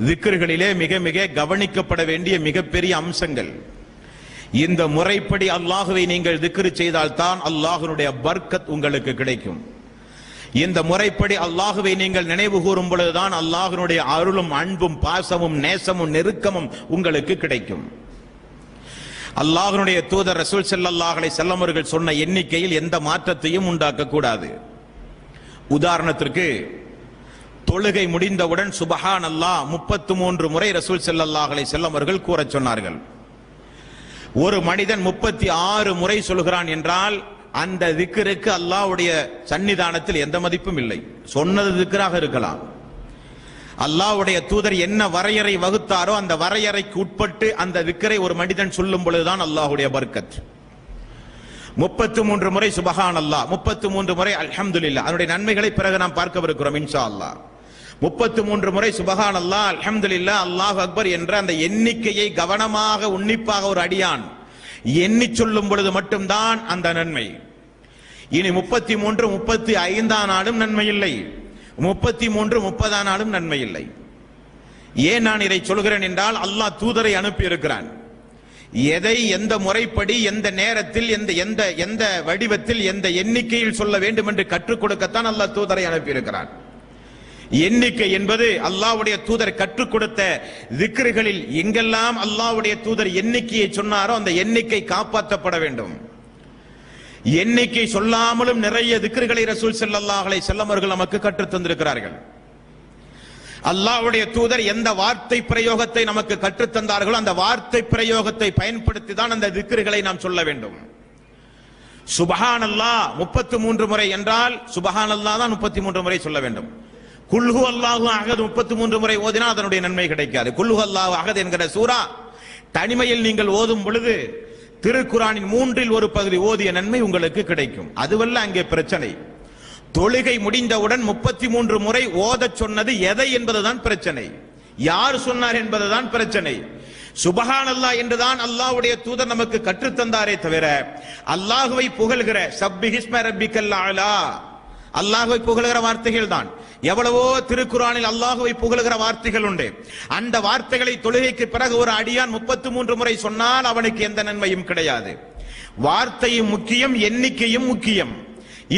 திக்ருகளிலே மிக மிக கவனிக்கப்பட வேண்டிய மிகப்பெரிய அம்சங்கள். இந்த முறைப்படி அல்லாஹ்வை நீங்கள் திக்ரு செய்தால்தான் அல்லாஹ்வுடைய பர்க்கத் உங்களுக்கு கிடைக்கும். இந்த முறைப்படி அல்லாஹ்வை நீங்கள் நினைவு கூறும் பொழுதுதான் அல்லாஹ்வுடைய அருளும், அன்பும், பாசமும், நேசமும், நெருக்கமும் உங்களுக்கு கிடைக்கும். அல்லாஹ்வுடைய தூதர் ரசூல் ஸல்லல்லாஹு அலைஹி வஸல்லம் அவர்கள் சொன்ன எண்ணிக்கையில் எந்த மாற்றத்தையும் உண்டாக்க கூடாது. உதாரணத்திற்கு, தொழுகை முடிந்தவுடன் சுப்ஹானல்லாஹ் 33 முறை ரசூல் ஸல்லல்லாஹு அலைஹி வஸல்லம் அவர்கள் கூறச் சொன்னார்கள். ஒரு மனிதன் 36 முறை சொல்கிறான் என்றால் அந்த திக்ருக்கு அல்லாஹ்வுடைய சன்னிதானத்தில் எந்த மதிப்பும் இல்லை. சொன்னது திக்ராக இருக்கலாம். அல்லாஹ்வுடைய தூதர் என்ன வரையறை வகுத்தாரோ அந்த வரையறைக்கு உட்பட்டு அந்த திக்ரை ஒரு மனிதன் சொல்லும் பொழுதுதான் அல்லாஹ்வுடைய பர்க்கத். 33 முறை சுப்ஹானல்லாஹ், 33 முறை அல்ஹம்துலில்லாஹ், அதனுடைய நன்மைகளை பிறகு நாம் பார்க்கவிருக்கிறோம் இன்ஷா அல்லாஹ். 33 முறை சுப்ஹானல்லாஹ், அல்ஹம்துலில்லாஹ், அல்லாஹு அக்பர் என்ற அந்த எண்ணிக்கையை கவனமாக, உன்னிப்பாக ஒரு அடியான் எண்ணி சொல்லும் பொழுது மட்டும்தான் அந்த நன்மை. இனி 33 35 நாளும் நன்மை இல்லை, 33 30 நாளும் நன்மை இல்லை. ஏன் நான் இதை சொல்கிறேன் என்றால், அல்லாஹ் தூதரை அனுப்பி இருக்கிறான். எதை எந்த முறைப்படி, எந்த நேரத்தில், எந்த வடிவத்தில், எந்த எண்ணிக்கையில் சொல்ல வேண்டும் என்று கற்றுக் கொடுக்கத்தான் அல்லாஹ் தூதரை அனுப்பி இருக்கிறான். எண்ணிக்கை என்பது அல்லாஹ்வுடைய தூதர் கற்றுக் கொடுத்த திக்ருகளில் எங்கெல்லாம் அல்லாஹ்வுடைய தூதர் எண்ணிக்கையை சொன்னாரோ அந்த எண்ணிக்கை காப்பாற்றப்பட வேண்டும். எண்ணிக்கை சொல்லாமலும் நிறைய திக்ருகளை ரசூல் ஸல்லல்லாஹு அலைஹி வஸல்லம் அவர்கள் நமக்கு கற்றுத் தந்திருக்கிறார்கள். அல்லாஹ்வுடைய தூதர் எந்த வார்த்தை பிரயோகத்தை நமக்கு கற்றுத் தந்தார்களோ அந்த வார்த்தை பிரயோகத்தை பயன்படுத்தி தான் அந்த திக்ருகளை நாம் சொல்ல வேண்டும். சுப்ஹானல்லாஹ் 33 முறை என்றால் சுப்ஹானல்லாஹ் தான் 33 முறை சொல்ல வேண்டும். குல்ஹு அல்லாஹு அஹத் 33 முறை ஓதினால் அதனுடைய நன்மை கிடைக்காது. குல்ஹு அல்லாஹு அஹத் என்கிற சூரா தனிமையில் நீங்கள் ஓதும் பொழுது திருக்குரானின் 3இல் ஒரு பகுதி ஓதிய நன்மை உங்களுக்கு கிடைக்கும். அதுவல்ல அங்கே பிரச்சனை. தொழுகை முடிந்தவுடன் 33 முறை ஓதச் சொன்னது எதை என்பதுதான் பிரச்சனை. யார் சொன்னார் என்பதுதான் பிரச்சனை. சுப்ஹானல்லாஹ் என்றுதான் அல்லாஹ்வுடைய தூதர் நமக்கு கற்றுத் தந்தாரே தவிர அல்லாஹ்வை புகழ்கிற சப்பிஹிஸ்ம ரப்பிக்கல் அலா, அல்லாஹ்வை புகழ்கிற வார்த்தைகள் தான். எவ்வளவோ திருக்குரானில் அல்லாஹ்வை புகழ்கிற வார்த்தைகள் உண்டு. அந்த வார்த்தைகளை தொழுகைக்கு பிறகு ஒரு அடியான் 33 முறை சொன்னால் அவனுக்கு எந்த நன்மையும் கிடையாது. வார்த்தையும் முக்கியம், எண்ணிக்கையும் முக்கியம்.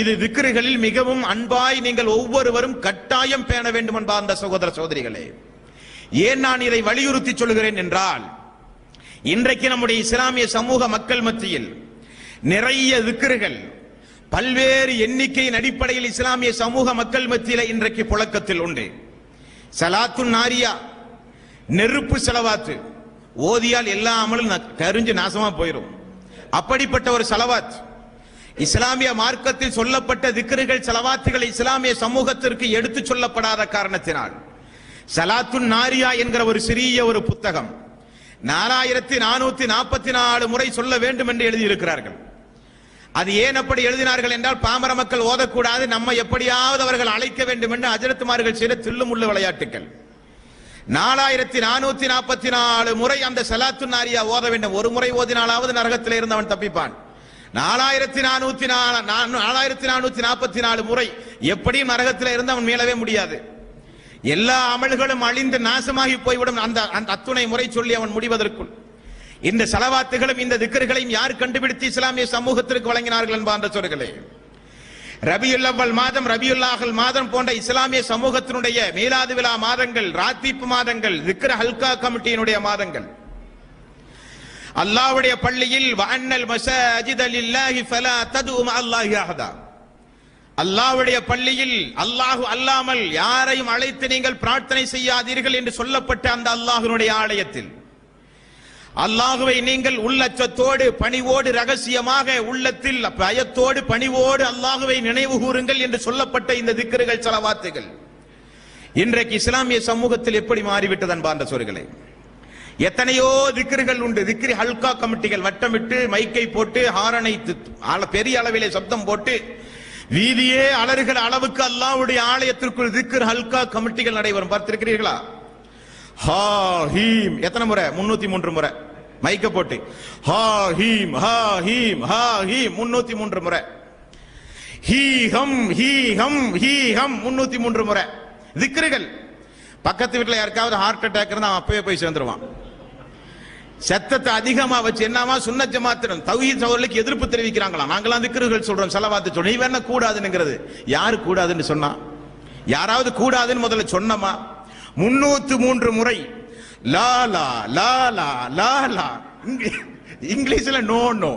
இது திக்ருகளில் மிகவும் அன்பாய் நீங்கள் ஒவ்வொருவரும் கட்டாயம் பேண வேண்டும் என்பார்ந்த சகோதர சகோதரிகளே. ஏன் நான் இதை வலியுறுத்தி சொல்கிறேன் என்றால், இன்றைக்கு நம்முடைய இஸ்லாமிய சமூக மக்கள் மத்தியில் நிறைய திக்ருகள் பல்வேறு எண்ணிக்கையின் அடிப்படையில் இஸ்லாமிய சமூக மக்கள் மத்தியில் இன்றைக்கு புழக்கத்தில் உண்டு. சலாத்துன் நாரியா, நெருப்பு செலவாத்து ஓதியால் எல்லா அமலும் கரிஞ்சு நாசமா போயிடும். அப்படிப்பட்ட ஒரு செலவாத் இஸ்லாமிய மார்க்கத்தில் சொல்லப்பட்ட திக்ருகள், செலவாத்துகள் இஸ்லாமிய சமூகத்திற்கு எடுத்து சொல்லப்படாத காரணத்தினால் சலாத்துன் நாரியா என்கிற ஒரு சிறிய ஒரு புத்தகம் 4444 முறை சொல்ல வேண்டும் என்று எழுதியிருக்கிறார்கள். அது ஏன் அப்படி எழுதினார்கள் என்றால், பாமர மக்கள் ஓதக்கூடாது, நம்ம எப்படியாவது அவர்கள் அழைக்க வேண்டும் என்று ஹஜ்ரத்மார்கள் செய்த தில்லுமுள்ளு விளையாட்டுகள். 4444 முறை அந்த சலாத்துன் நாரியா ஓத வேண்டும். ஒரு முறை ஓதினாலாவது நரகத்தில் இருந்தவன் தப்பிப்பான். 4444 முறை எப்படியும் நரகத்தில் இருந்து அவன் மீளவே முடியாது. எல்லா அமல்களும் அழிந்து நாசமாகி போய்விடும் அந்த அத்துணை முறை சொல்லி அவன் முடிவதற்குள். இந்த சலவாத்துகளும் இந்த திக்ருகளையும் யார் கண்டுபிடித்து இஸ்லாமிய சமூகத்திற்கு வழங்கினார்கள் என்பான்ற சொல்களே. ரபியுல் அவ்வல் மாதம், ரபியுல் ஆஹிர் மாதம் போன்ற இஸ்லாமிய சமூகத்தினுடைய மீலாது விழா மாதங்கள், ராத்தீப் மாதங்கள், திக்ர் ஹல்கா கமிட்டியினுடைய மாதங்கள். அல்லாஹ்வுடைய பள்ளியில் வஅன்னல் மஸாஜித லில்லாஹி ஃபலா ததுஉ மஅல்லாஹி அஹதா, அல்லாஹ்வுடைய பள்ளியில் அல்லாஹ் அல்லாமல் யாரையும் அழைத்து நீங்கள் பிரார்த்தனை செய்யாதீர்கள் என்று சொல்லப்பட்ட அந்த அல்லாஹ்வினுடைய ஆலயத்தில் அல்லாஹ்வை நீங்கள் உள்ளச்சத்தோடு பணிவோடு ரகசியமாக உள்ளத்தில் பயத்தோடு பணிவோடு அல்லாஹ்வை நினைவு கூறுங்கள் என்று சொல்லப்பட்ட இந்த திக்ருகள் ஸலவாத்துகள் இன்றைக்கு இஸ்லாமிய சமூகத்தில் எப்படி மாறிவிட்டது அன்பார்ந்த சோர்களே? எத்தனையோ திக்ருகள் உண்டு. திக்ரி ஹல்கா கமிட்டிகள் வட்டமிட்டு மைக்கை போட்டு ஹாரனை பெரிய அளவிலே சப்தம் போட்டு வீதியே அலறுகிற அளவுக்கு அல்லாஹ்வுடைய ஆலயத்திற்குள் திக்ர் ஹல்கா கமிட்டிகள் நடைபெறும். பார்த்திருக்கிறீர்களா? ஹா ஹீம் எத்தனை முறை? 303 முறை மைக்க போட்டு ஹா ஹீம் ஹா ஹீம் ஹா ஹீம் 303 முறை. ஹீ ஹம் ஹீ ஹம் ஹீ ஹம் 303 முறை திக்ருகள். பக்கத்து வீட்டில் யாருக்காவது ஹார்ட் அட்டாக் இருந்தா அப்பவே போய் சேர்ந்துருவான். சத்தத்தை அதிகமா வச்சு என்னமா சுன்னத் ஜமாத்திரம் தௌஹீத் அவர்களுக்கு எதிர்ப்பு தெரிவிக்கிறாங்களா? நாங்களாம் திக்ருகள் சொல்றோம், ஸலவாத் சொல்றோம். நீ வேணா கூடாதுங்கிறது யாரு கூடாதுன்னு சொன்னா? யாராவது கூடாதுன்னு முதல்ல சொன்னமா? 303 முறை லா லா லா லா லா லா. இங்கிலீஷ்ல நோ நோ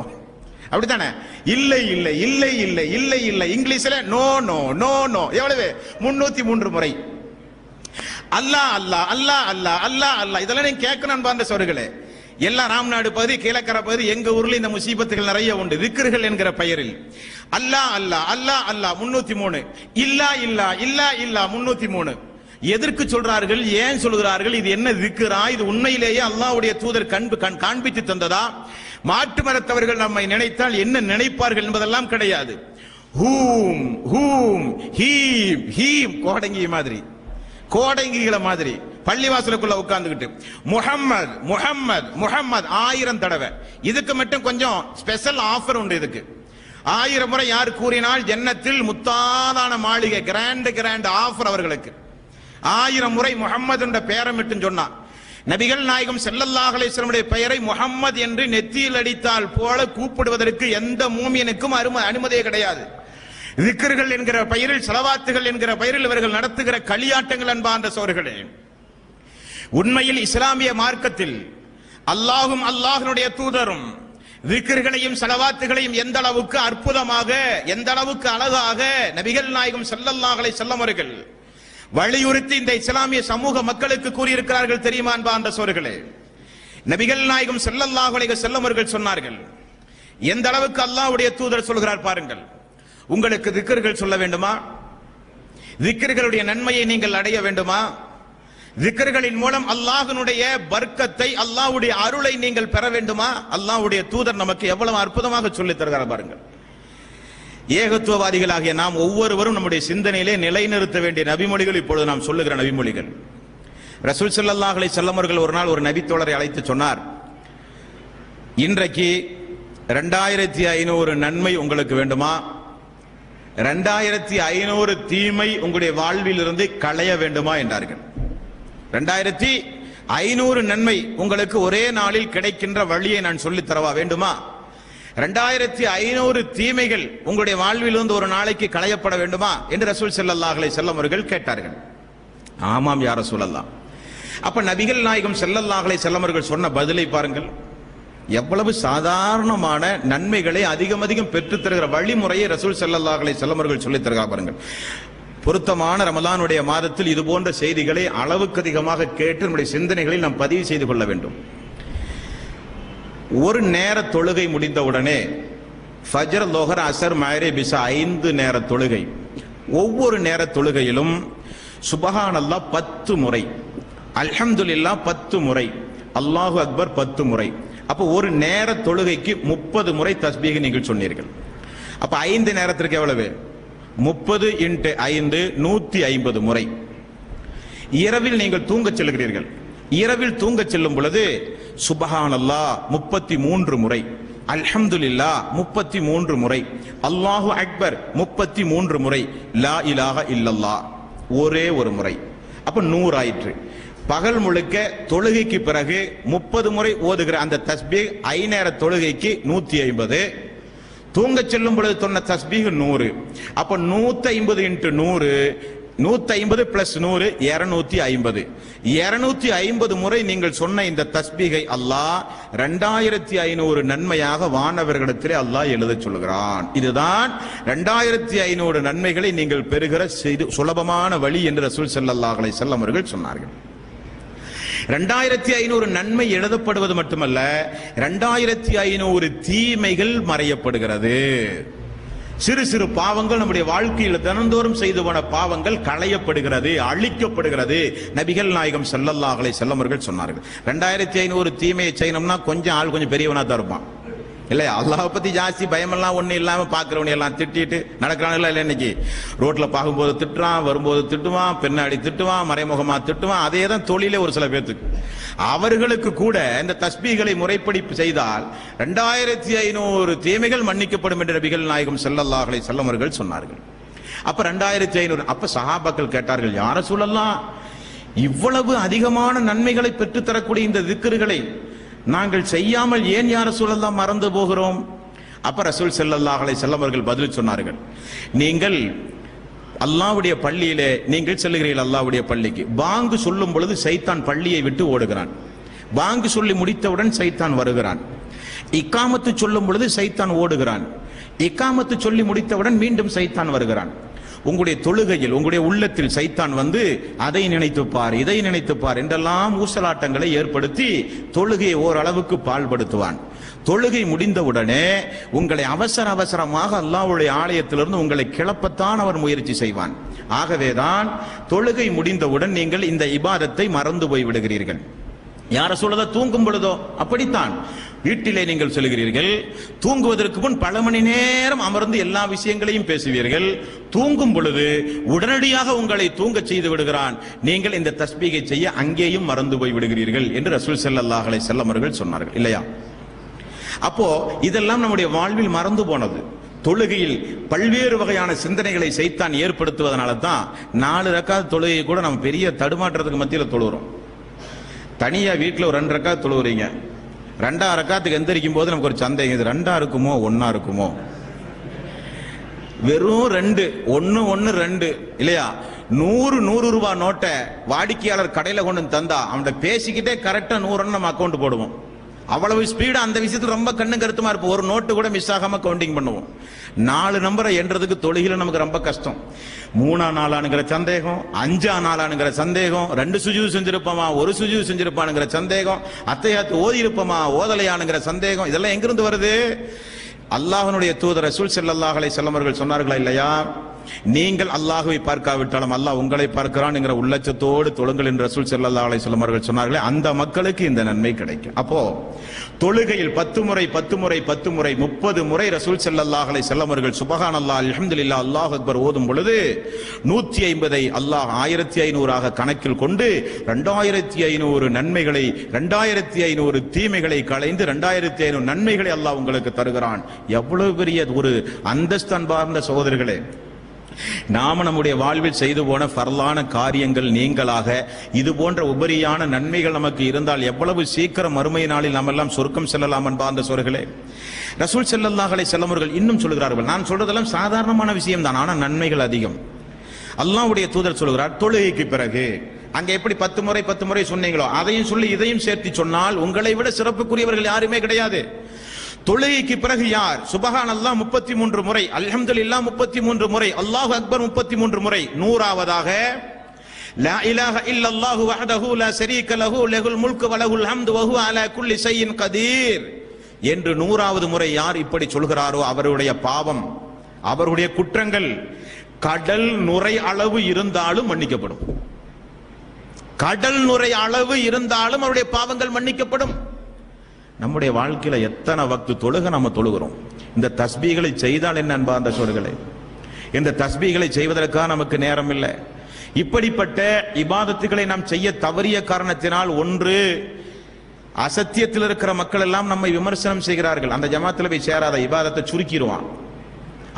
அப்படித்தானே? இல்லை இல்லை இல்லை இல்லை இல்லை இல்லை இங்கிலீஷ்ல நோ நோ நோ நோ. எவ்வளவு? 303 முறை. அல்லாஹ் அல்லாஹ் அல்லாஹ் அல்லாஹ் அல்லாஹ் அல்லாஹ். இதெல்லாம் நீங்க கேட்கணும் அன்பார்ந்த சோர்களே. எல்லா ராம்நாடு பகுதி கீழக்கரை பகுதி எங்க ஊர்ல இந்த முசீபத்துகள் நிறைய உண்டு. திக்ருகள் என்கிற பெயரில் அல்லாஹ் அல்லாஹ் அல்லாஹ் அல்லாஹ் 303. இல்லா இல்லா இல்லா இல்லா 303. எதற்கு சொல்றார்கள்? ஏன் சொல்கிறார்கள்? இது என்ன திக்ரா? இது உண்மையிலேயே அல்லாஹ்வுடைய தூதர் காண்பித்து தந்ததா? மாற்று மரத்தவர்கள் நம்மை நினைத்தால் என்ன நினைப்பார்கள் என்பதெல்லாம் கிடையாது. ஹூம் ஹூம் ஹீம் ஹீம் கோடங்கி மாதிரி, கோடங்கிகளை மாதிரி பள்ளிவாசலுக்குள்ள உட்கார்ந்துகிட்டு முஹம்மத் முஹம்மத் முஹம்மத் 1000 தடவை. இதுக்கு மட்டும் கொஞ்சம் ஸ்பெஷல் ஆஃபர் உண்டு. இதுக்கு 1000 முறை யார் கூறினால் ஜன்னத்தில் முத்தாதான மாளிகை, கிராண்ட் ஆஃபர் அவர்களுக்கு. 1000 முறை முஹம்மது என்ற பெயரை மட்டும் சொன்னா நபிகள் நாயகம் ஸல்லல்லாஹு அலைஹி வஸல்லம் பெயரை முஹம்மது என்று நெத்தியில் அடித்தால் போல கூப்பிடுவதற்கு எந்த மூமியனுக்கும் அனுமதியே கிடையாது. திக்ருகள் என்கிற பெயரில், ஸலவாத்துகள் என்கிற பெயரில் இவர்கள் நடத்துகிற களியாட்டங்கள் அன்பார்ந்த சோர்களே. உண்மையில் இஸ்லாமிய மார்க்கத்தில் அல்லாஹும் அல்லாஹ்வுடைய தூதரும் திக்ருகளையும் ஸலவாத்துகளையும் எந்த அளவுக்கு அற்புதமாக, எந்த அளவுக்கு அழகாக நபிகள் நாயகம் ஸல்லல்லாஹு அலைஹி வஸல்லம் அவர்கள் வலியுறுத்தி இந்த இஸ்லாமிய சமூக மக்களுக்கு கூறியிருக்கிறார்கள் தெரியுமா அன்பார்ந்த சோர்களே? நபிகள் நாயகம் ஸல்லல்லாஹு அலைஹி வஸல்லம் அவர்கள் சொன்னார்கள், எந்த அளவுக்கு அல்லாஹ்வுடைய தூதர் சொல்கிறார் பாருங்கள். உங்களுக்கு திக்ருகள் சொல்ல வேண்டுமா? திக்ருகளுடைய நன்மையை நீங்கள் அடைய வேண்டுமா? திக்ருகளின் மூலம் அல்லாஹ்வுடைய பர்க்கத்தை, அல்லாஹ்வுடைய அருளை நீங்கள் பெற வேண்டுமா? அல்லாஹ்வுடைய தூதர் நமக்கு எவ்வளவு அற்புதமாக சொல்லித் தருகிறார் பாருங்கள். ஏகத்துவவாதிகளாகிய நாம் ஒவ்வொருவரும் நம்முடைய சிந்தனையிலே நிலைநிறுத்த வேண்டிய நபிமொழிகள் இப்பொழுது நாம் சொல்லுகிற நபிமொழிகள். ரசூல் ஸல்லல்லாஹு அலைஹி வஸல்லம் அவர்கள் ஒரு நாள் ஒரு நபித்தோழரை அழைத்து சொன்னார், இன்றைக்கு 2500 நன்மை உங்களுக்கு வேண்டுமா? 2500 தீமை உங்களுடைய வாழ்வில் இருந்து களைய வேண்டுமா என்றார்கள். 2500 நன்மை உங்களுக்கு ஒரே நாளில் கிடைக்கின்ற வழியை நான் சொல்லித் தரவா வேண்டுமா? 2500 தீமைகள் உங்களுடைய வாழ்விலிருந்து ஒரு நாளைக்கு களையப்பட வேண்டுமா என்று ரசூல் ஸல்லல்லாஹு அலைஹி வஸல்லம் அவர்கள் கேட்டார்கள். ஆமாம் யா ரசூலல்லாஹ். அப்ப நபிகள் நாயகம் ஸல்லல்லாஹு அலைஹி வஸல்லம் அவர்கள் சொன்ன பதிலை பாருங்கள். எவ்வளவு சாதாரணமான நன்மைகளை அதிகம் அதிகம் பெற்றுத் தருகிற வழிமுறையை ரசூல் ஸல்லல்லாஹு அலைஹி வஸல்லம் அவர்கள் சொல்லித் தருகிறார் பாருங்கள். பொருத்தமான ரமலானுடைய மாதத்தில் இது போன்ற செய்திகளை அளவுக்கு அதிகமாக கேட்டு நம்முடைய சிந்தனைகளில் நாம் பதிவு செய்து கொள்ள வேண்டும். ஒரு நேர தொழுகை முடிந்தவுடனே ஃபஜ்ர், லொஹர், அஸர், மக்ரிப், இஷா 5 நேர தொழுகை. ஒவ்வொரு நேர தொழுகையிலும் சுப்ஹானல்லாஹ் 10 முறை, அல்ஹம்துலில்லாஹ் 10 முறை, அல்லாஹு அக்பர் 10 முறை. அப்ப ஒரு நேர தொழுகைக்கு 30 முறை தஸ்பீஹ் நீங்கள் சொன்னீர்கள். அப்ப 5 நேரத்திற்கு எவ்வளவு? 30 × 5 150 முறை. இரவில் நீங்கள் தூங்கச் செல்கிறீர்கள். இரவில் தூங்கச் செல்லும் பொழுது சுப்ஹானல்லாஹ் 33 முறை, அல்ஹம்துலில்லாஹ் 33 முறை, அல்லாஹு அக்பர் 33 முறை, லா இலாஹ இல்லல்லாஹ் ஒரே ஒரு முறை. அப்ப 100 ஆயிற்று. பகல் முழுக்க தொழுகைக்கு பிறகு 30 முறை ஓதுகிற அந்த தஸ்பீஹ் 5 நேர தொழுகைக்கு 150, தூங்கச் செல்லும் பொழுது சொன்ன தஸ்பீஹ் 100. அப்ப 150 × 100 150 பிளஸ் 100 250. 250 முறை நீங்கள் சொன்ன இந்த தஸ்பீகை அல்லாஹ் 2500 நன்மையாக வானவர்களிடத்திலே அல்லாஹ் எழுதச் சொல்கிறான். இதுதான் 2500 நன்மைகளை நீங்கள் பெறுகிற சுலபமான வழி என்று ரசூல் ஸல்லல்லாஹு அலைஹி வஸல்லம் அவர்கள் சொன்னார்கள். 2500 நன்மை எழுதப்படுவது மட்டுமல்ல, 2500 தீமைகள் மறையப்படுகிறது. சிறு சிறு பாவங்கள், நம்முடைய வாழ்க்கையில் தினந்தோறும் செய்து போன பாவங்கள் களையப்படுகிறது, அழிக்கப்படுகிறது. நபிகள் நாயகம் ஸல்லல்லாஹு அலைஹி வஸல்லம் அவர்கள் சொன்னார்கள். 2500 தீமையை செய்யணும்னா கொஞ்சம் ஆள் கொஞ்சம் பெரியவனா தான் இருப்பான் இல்லையா? அல்லாஹ் பத்தி ஜாஸ்தி பயமெல்லாம் ஒண்ணு இல்லாம பாக்குறவனி எல்லாம் திட்டிட்டு நடக்கிறான்ல இல்ல. இன்னைக்கு ரோட்ல பார்க்கும்போது திட்டுறான், வரும்போது திட்டுவான், பின்னாடி திட்டுவான், மறைமுகமா திட்டுவான். அதே தான் தொழிலே ஒரு சில பேத்துக்கு. அவர்களுக்கு கூட இந்த தஸ்பீகளை முறைப்படி செய்தால் 2500 தீமைகள் மன்னிக்கப்படும் என்று நபிகள் நாயகம் ஸல்லல்லாஹு அலைஹி வஸல்லம் அவர்கள் சொன்னார்கள். அப்ப 2500. அப்ப சஹாபாக்கள் கேட்டார்கள், யா ரசூலல்லாஹ், இவ்வளவு அதிகமான நன்மைகளை பெற்று தரக்கூடிய இந்த திக்ருகளை நாங்கள் செய்யாமல் ஏன் யா ரசூலல்லாஹ் மறந்து போகிறோம்? அப்ப ரசூல் ஸல்லல்லாஹு அலைஹி வஸல்லம் அவர்கள் பதில் சொன்னார்கள், நீங்கள் அல்லாஹ்வுடைய பள்ளியிலே நீங்கள் செல்லுகிறீர்கள். அல்லாஹ்வுடைய பள்ளிக்கு பாங்கு சொல்லும் பொழுது சைத்தான் பள்ளியை விட்டு ஓடுகிறான். பாங்கு சொல்லி முடித்தவுடன் சைத்தான் வருகிறான். இக்காமத்து சொல்லும் பொழுது சைத்தான் ஓடுகிறான். இக்காமத்து சொல்லி முடித்தவுடன் மீண்டும் சைத்தான் வருகிறான். உங்களுடைய தொழுகையில், உங்களுடைய உள்ளத்தில் சைத்தான் வந்து அதை நினைத்துப்பார், இதை நினைத்துப்பார் என்றெல்லாம் ஊசலாட்டங்களை ஏற்படுத்தி தொழுகையை ஓரளவுக்கு பாழ்படுத்துவான். தொழுகை முடிந்தவுடனே உங்களை அவசர அவசரமாக அல்லாஹ்வுடைய ஆலயத்திலிருந்து உங்களை கிளப்பத்தான் அவர் முயற்சி செய்வான். ஆகவேதான் தொழுகை முடிந்தவுடன் நீங்கள் இந்த இபாதத்தை மறந்து போய் விடுகிறீர்கள். யார சொல்றதா? தூங்கும் பொழுதோ அப்படித்தான். வீட்டிலே நீங்கள் சொல்கிறீர்கள், தூங்குவதற்கு முன் பல மணி நேரம் அமர்ந்து எல்லா விஷயங்களையும் பேசுவீர்கள். தூங்கும் பொழுது உடனடியாக உங்களை தூங்க செய்து விடுகிறான். நீங்கள் இந்த தஸ்பீகை செய்ய அங்கேயும் மறந்து போய் விடுகிறீர்கள் என்று ரசூல் ஸல்லல்லாஹு அலைஹி வஸல்லம் அவர்கள் சொன்னார்கள் இல்லையா? அப்போ இதெல்லாம் நம்முடைய வாழ்வில் மறந்து போனது. தொழுகையில் பல்வேறு வகையான சிந்தனைகளை சைத்தான் ஏற்படுத்துவதனால தான் 4 ரக்காத் தொழுகை கூட நம்ம பெரிய தடுமாற்றத்துக்கு மத்தியில் தொழுகிறோம். தனியா வீட்டில் ஒரு 2 ரக்காத் தொழுகிறீங்க, 2ஆம் ரக்காத்துக்கு எந்திரிக்கும் போது நமக்கு ஒரு சந்தேகம், இது 2ஆ இருக்குமோ 1ஆ இருக்குமோ? வெறும் 2, 1 1 2 இல்லையா? 100 ரூபாய் நோட்டை வாடிக்கையாளர் கடையில கொண்டு தந்தா அவன்கிட்ட பேசிக்கிட்டே கரெக்டா 100 நம்ம அக்கௌண்ட் போடுவோம். அவ்வளவு ஸ்பீடா அந்த விஷயத்துல ரொம்ப கண்ணு கருத்துமா இருப்போம். ஒரு நோட்டு கூட மிஸ் ஆகாம கவுண்டிங் பண்ணுவோம். 4 நம்பரை என்றதுக்கு தொழுகையில நமக்கு ரொம்ப கஷ்டம். 3ஆம் நாளானுங்கிற சந்தேகம், 5ஆம் நாளானுங்கிற சந்தேகம், 2 சுஜூத் செஞ்சிருப்போமா 1 சுஜூத் செஞ்சிருப்பானுங்கிற சந்தேகம், அத்தையாத்து ஓதி இருப்போமா ஓதலையானுங்கிற சந்தேகம். இதெல்லாம் எங்கிருந்து வருது? அல்லாஹ்வுடைய தூதர் ரசூல் ஸல்லல்லாஹு அலைஹி வஸல்லம் அவர்கள் சொன்னார்களா இல்லையா? நீங்கள் அல்லாஹ்வை பார்க்காவிட்டாலும் அல்லாஹ் உங்களை பார்க்கிறான் என்கிற உள்ளச்சத்தோடு தொழுங்கள் என்று ரசூல் ஸல்லல்லாஹு அலைஹி வஸல்லம் அவர்கள் சொன்னார்களே, அந்த மக்களுக்கு இந்த நன்மை கிடைக்கும். அப்போ தொழுகையில் 10 முறை 10 முறை 10 முறை 30 முறை ரசூல் ஸல்லல்லாஹு அலைஹி வஸல்லம் அவர்கள் சுப்ஹானல்லாஹ் அல்ஹம்துலில்லாஹ் அல்லாஹு அக்பர் ஓதும் பொழுது 150ஐ அல்லாஹ் 1500ஆக கணக்கில் கொண்டு 2500 நன்மைகளை 2500 தீமைகளை களைந்து 2500 நன்மைகளை அல்லாஹ் உங்களுக்கு தருகிறான். எவ்வளவு பெரிய ஒரு அந்தஸ்து அன்பார்ந்த சகோதரர்களே! நாம நம்முடைய வாழ்வில் செய்து போன ஃபர்லான காரியங்கள் நீங்களாக இது போன்ற உபரியான நன்மைகள் நமக்கு இருந்தால் எவ்வளவு சீக்கிரம் மறுமை நாளில் நாம் எல்லாம் சொர்க்கம் செல்லலாம் அன்பார்ந்த சகோதரர்களே. ரசூல் ஸல்லல்லாஹு அலைஹி வஸல்லம் அவர்கள் இன்னும் சொல்கிறார்கள், நான் சொல்றதெல்லாம் சாதாரணமான விஷயம் தான், ஆனா நன்மைகள் அதிகம். அல்லாஹ்வுடைய தூதர் சொல்கிறார், தொழுகைக்கு பிறகு அங்க எப்படி 10 முறை 10 முறை சொன்னீங்களோ அதையும் சொல்லி இதையும் சேர்த்து சொன்னால் உங்களை விட சிறப்புக்குரியவர்கள் யாருமே கிடையாது. தொழுகைக்கு பிறகு யார் சுப்ஹானல்லாஹ் 33 முறை, அல்ஹம்துலில்லாஹ் 33 முறை, அல்லாஹு அக்பர் 33 முறை, 100ஆவதாக லா இலாஹ இல்லல்லாஹு வஹ்தஹு லா ஷரீக லஹு லஹுல் முல்கு வ லஹுல் ஹம்து வ ஹுவ அலா குல்லி ஷைஇன் கதீர் என்று 100ஆவது முறை யார் இப்படி சொல்கிறாரோ அவருடைய பாவம், அவருடைய குற்றங்கள் கடல் நுரை அளவு இருந்தாலும் மன்னிக்கப்படும். கடல் நுரை அளவு இருந்தாலும் அவருடைய பாவங்கள் மன்னிக்கப்படும். நம்முடைய வாழ்க்கையில எத்தனை வக்து தொழுக நம்ம தொழுகிறோம்? இந்த தஸ்பீகளை செய்தால் என்ன அன்பார்ந்த சகோதரர்களே, இந்த தஸ்பீகளை செய்வதற்காக நமக்கு நேரம் இல்லை. இப்படிப்பட்ட இபாதத்துகளை நாம் செய்ய தவறிய காரணத்தினால், ஒன்று அசத்தியத்தில் இருக்கிற மக்கள் எல்லாம் நம்மை விமர்சனம் செய்கிறார்கள். அந்த ஜமாத்துல போய் சேராத, இபாதத்தை சுருக்கிடுவான்.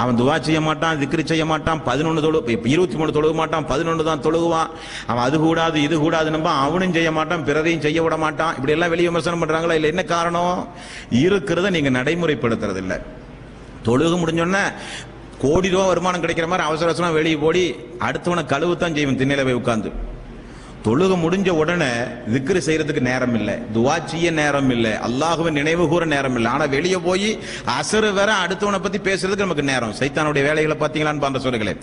அவன் துவா செய்ய மாட்டான், திக்ரு செய்ய மாட்டான், 23 தொழுக மாட்டான், 11 தான் தொழுகுவான். அவன் அது கூடாது இது கூடாது நம்ப, அவனும் செய்ய மாட்டான், பிறரையும் செய்ய விட மாட்டான். இப்படி எல்லாம் வெளியே விமர்சனம் பண்றாங்களா? இல்ல, என்ன காரணம்? இருக்கிறத நீங்க நடைமுறைப்படுத்துறது இல்லை. தொழுக முடிஞ்சோன்னா கோடி ரூபா வருமானம் கிடைக்கிற மாதிரி அவசர அவசரம் வெளியே போடி அடுத்தவனை கழுவுத்தான் செய்வன் திண்ணையில போய் உட்கார்ந்து. தொழுக முடிஞ்ச உடனே திக்ரு செய்யறதுக்கு நேரம் இல்லை, துவா செய்ய நேரம் இல்லை, அல்லாஹ்வை நினைவு கூற நேரம் இல்லை. ஆனா வெளியே போய் அசரு வேற அடுத்தவனை பத்தி பேசுறதுக்கு நமக்கு நேரம். சைத்தானுடைய வேலைகளை பார்த்தீங்களான்னு பாருங்க சொல்லுங்களேன்.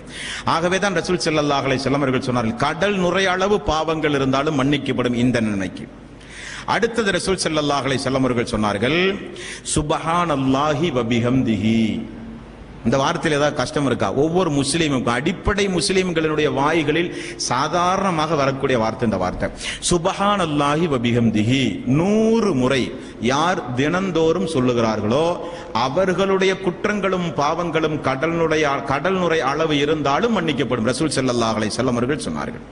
ஆகவே தான் ரசூல் ஸல்லல்லாஹு அலைஹி வஸல்லம் அவர்கள் சொன்னார்கள், கடல் நுரை அளவு பாவங்கள் இருந்தாலும் மன்னிக்கப்படும் இந்த நன்மைக்கு. அடுத்தது ரசூல் ஸல்லல்லாஹு அலைஹி வஸல்லம் அவர்கள் சொன்னார்கள், சுப்ஹானல்லாஹி வ பிஹம்திஹி. இந்த வார்த்தையில் ஏதாவது கஷ்டம் இருக்கா? ஒவ்வொரு முஸ்லீமுக்கும், அடிப்படை முஸ்லீம்களுடைய வாய்களில் சாதாரணமாக வரக்கூடிய வார்த்தை இந்த வார்த்தை. சுப்ஹானல்லாஹி வ பிஹம்திஹி 100 முறை யார் தினந்தோறும் சொல்லுகிறார்களோ அவர்களுடைய குற்றங்களும் பாவங்களும் கடல் நுரை அளவு இருந்தாலும் மன்னிக்கப்படும். ரசூல் ஸல்லல்லாஹு அலைஹி வஸல்லம் அவர்கள் சொன்னார்கள்.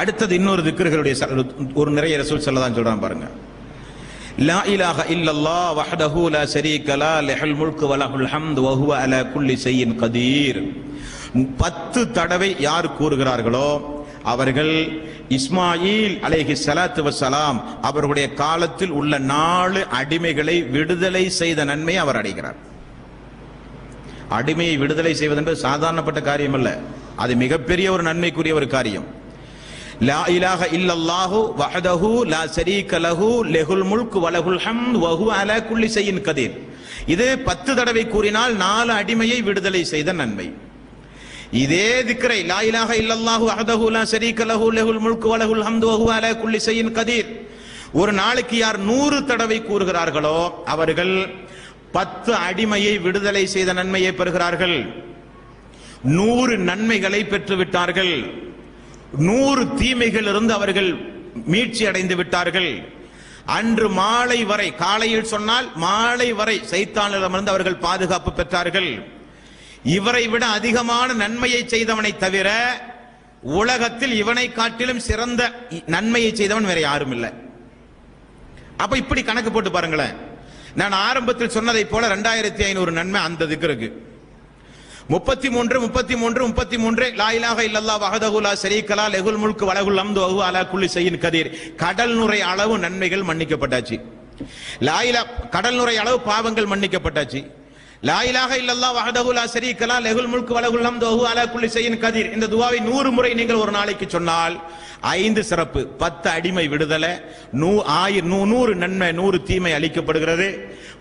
அடுத்தது இன்னொரு திக்ருகளுடைய ஒரு நிறைய ரசூல் ஸல்லல்லாஹு சொல்றாங்க பாருங்க. லா இலாஹ இல்லல்லாஹ் வஹ்தஹு லா ஷரீக லஹு லஹுல் முல்கு வ லஹுல் ஹம்து வ ஹுவ அலா குல்லி ஷைஇன் கதீர். 10 தடவை யார் கூறுகிறார்களோ அவர்கள் இஸ்மாயில் அலைஹி ஸலாத்து வஸ்ஸலாம் அவர்களுடைய காலத்தில் உள்ள 4 அடிமைகளை விடுதலை செய்த நன்மை அவர் அடைகிறார். அடிமையை விடுதலை செய்வது என்பது சாதாரணப்பட்ட காரியம் அல்ல, அது மிகப்பெரிய ஒரு நன்மைக்குரிய ஒரு காரியம். லா இலாஹ இல்லல்லாஹு வஹ்தஹு லா ஷரீக லஹு லஹுல் முல்கு வ லஹுல் ஹம்து வ ஹுவ அலா குல்லி ஷைஇன் கதீர். இது 10 தடவை கூறினால் 4 அடிமையை விடுதலை செய்த நன்மை. இதே திக்ரை லா இலாஹ இல்லல்லாஹு வஹ்தஹு லா ஷரீக லஹு லஹுல் முல்கு வ லஹுல் ஹம்து வ ஹுவ அலா குல்லி ஷைஇன் கதீர் ஒரு நாளைக்கு யார் 100 தடவை கூறுகிறார்களோ அவர்கள் 10 அடிமையை விடுதலை செய்த நன்மையை பெறுகிறார்கள். 100 நன்மைகளை பெற்று விட்டார்கள். 100 தீமைகள் இருந்து அவர்கள் மீட்சி அடைந்து விட்டார்கள். அன்று மாலை வரை, காலையில் சொன்னால் மாலை வரை சைத்தானிடமிருந்து அவர்கள் பாதுகாப்பு பெற்றார்கள். இவரை விட அதிகமான நன்மையை செய்தவனை தவிர உலகத்தில் இவனை காட்டிலும் சிறந்த நன்மையை செய்தவன் வேற யாரும் இல்லை. அப்ப இப்படி கணக்கு போட்டு பாருங்களேன். நான் ஆரம்பத்தில் சொன்னதை போல 2500 நன்மை அந்த திக்ருக்கு. 33 லா இலாஹ இல்லல்லாஹ் வஹ்தஹு லா ஷரீக லஹு லஹுல் முல்கு வ லஹுல் ஹம்து வ ஹுவ அலா குல்லி ஷைஇன் கதீர். கடல் நுரை அளவு நன்மைகள் மன்னிக்கப்பட்டாச்சு. கடல் நுரை அளவு பாவங்கள் மன்னிக்கப்பட்டாச்சு. லா இலாஹ இல்லல்லாஹ் வஹ்தஹு லா ஷரீக லஹு லஹுல் முல்கு வ லஹுல் ஹம்து வ ஹுவ அலா குல்லி ஷைஇன் கதீர். இந்த துஆவை 100 முறை நீங்கள் ஒரு நாளைக்கு சொன்னால் 5 சிறப்பு, 10 அடிமை விடுதலை, 100 நன்மை, 100 தீமை அளிக்கப்படுகிறது.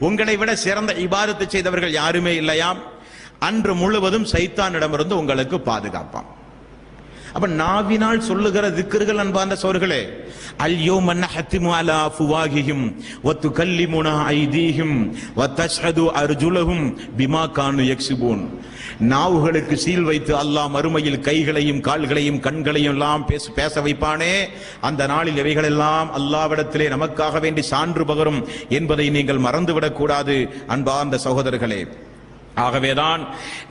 உங்களை விட சிறந்த இபாதத்தை செய்தவர்கள் யாருமே இல்லையாம். அன்று முழுவதும் சைத்தானிடமிருந்து உங்களுக்கு பாதுகாப்பாம். அப்ப நாவினால் சொல்லுகிற திக்ர்கள் அன்பார்ந்த சோர்களே, அல்யௌம நஹ்திமு அலா அஃப்வாஹிஹிம் வ துகல்லிமுனா ஐதீஹிம் வ தஷ்ஹது அர்ஜுலஹும் பிமா கானு யக்ஸிபூன். நாவுகளுக்கு சீல் வைத்து அல்லாஹ் மறுமையில் கைகளையும் கால்களையும் கண்களையும் எல்லாம் பேச வைப்பானே, அந்த நாளில் இவைகளெல்லாம் அல்லாஹ்விடத்திலே நமக்காக வேண்டி சான்று பகரும் என்பதை நீங்கள் மறந்துவிடக் கூடாது அன்பார்ந்த சகோதரர்களே. ஆகவேதான்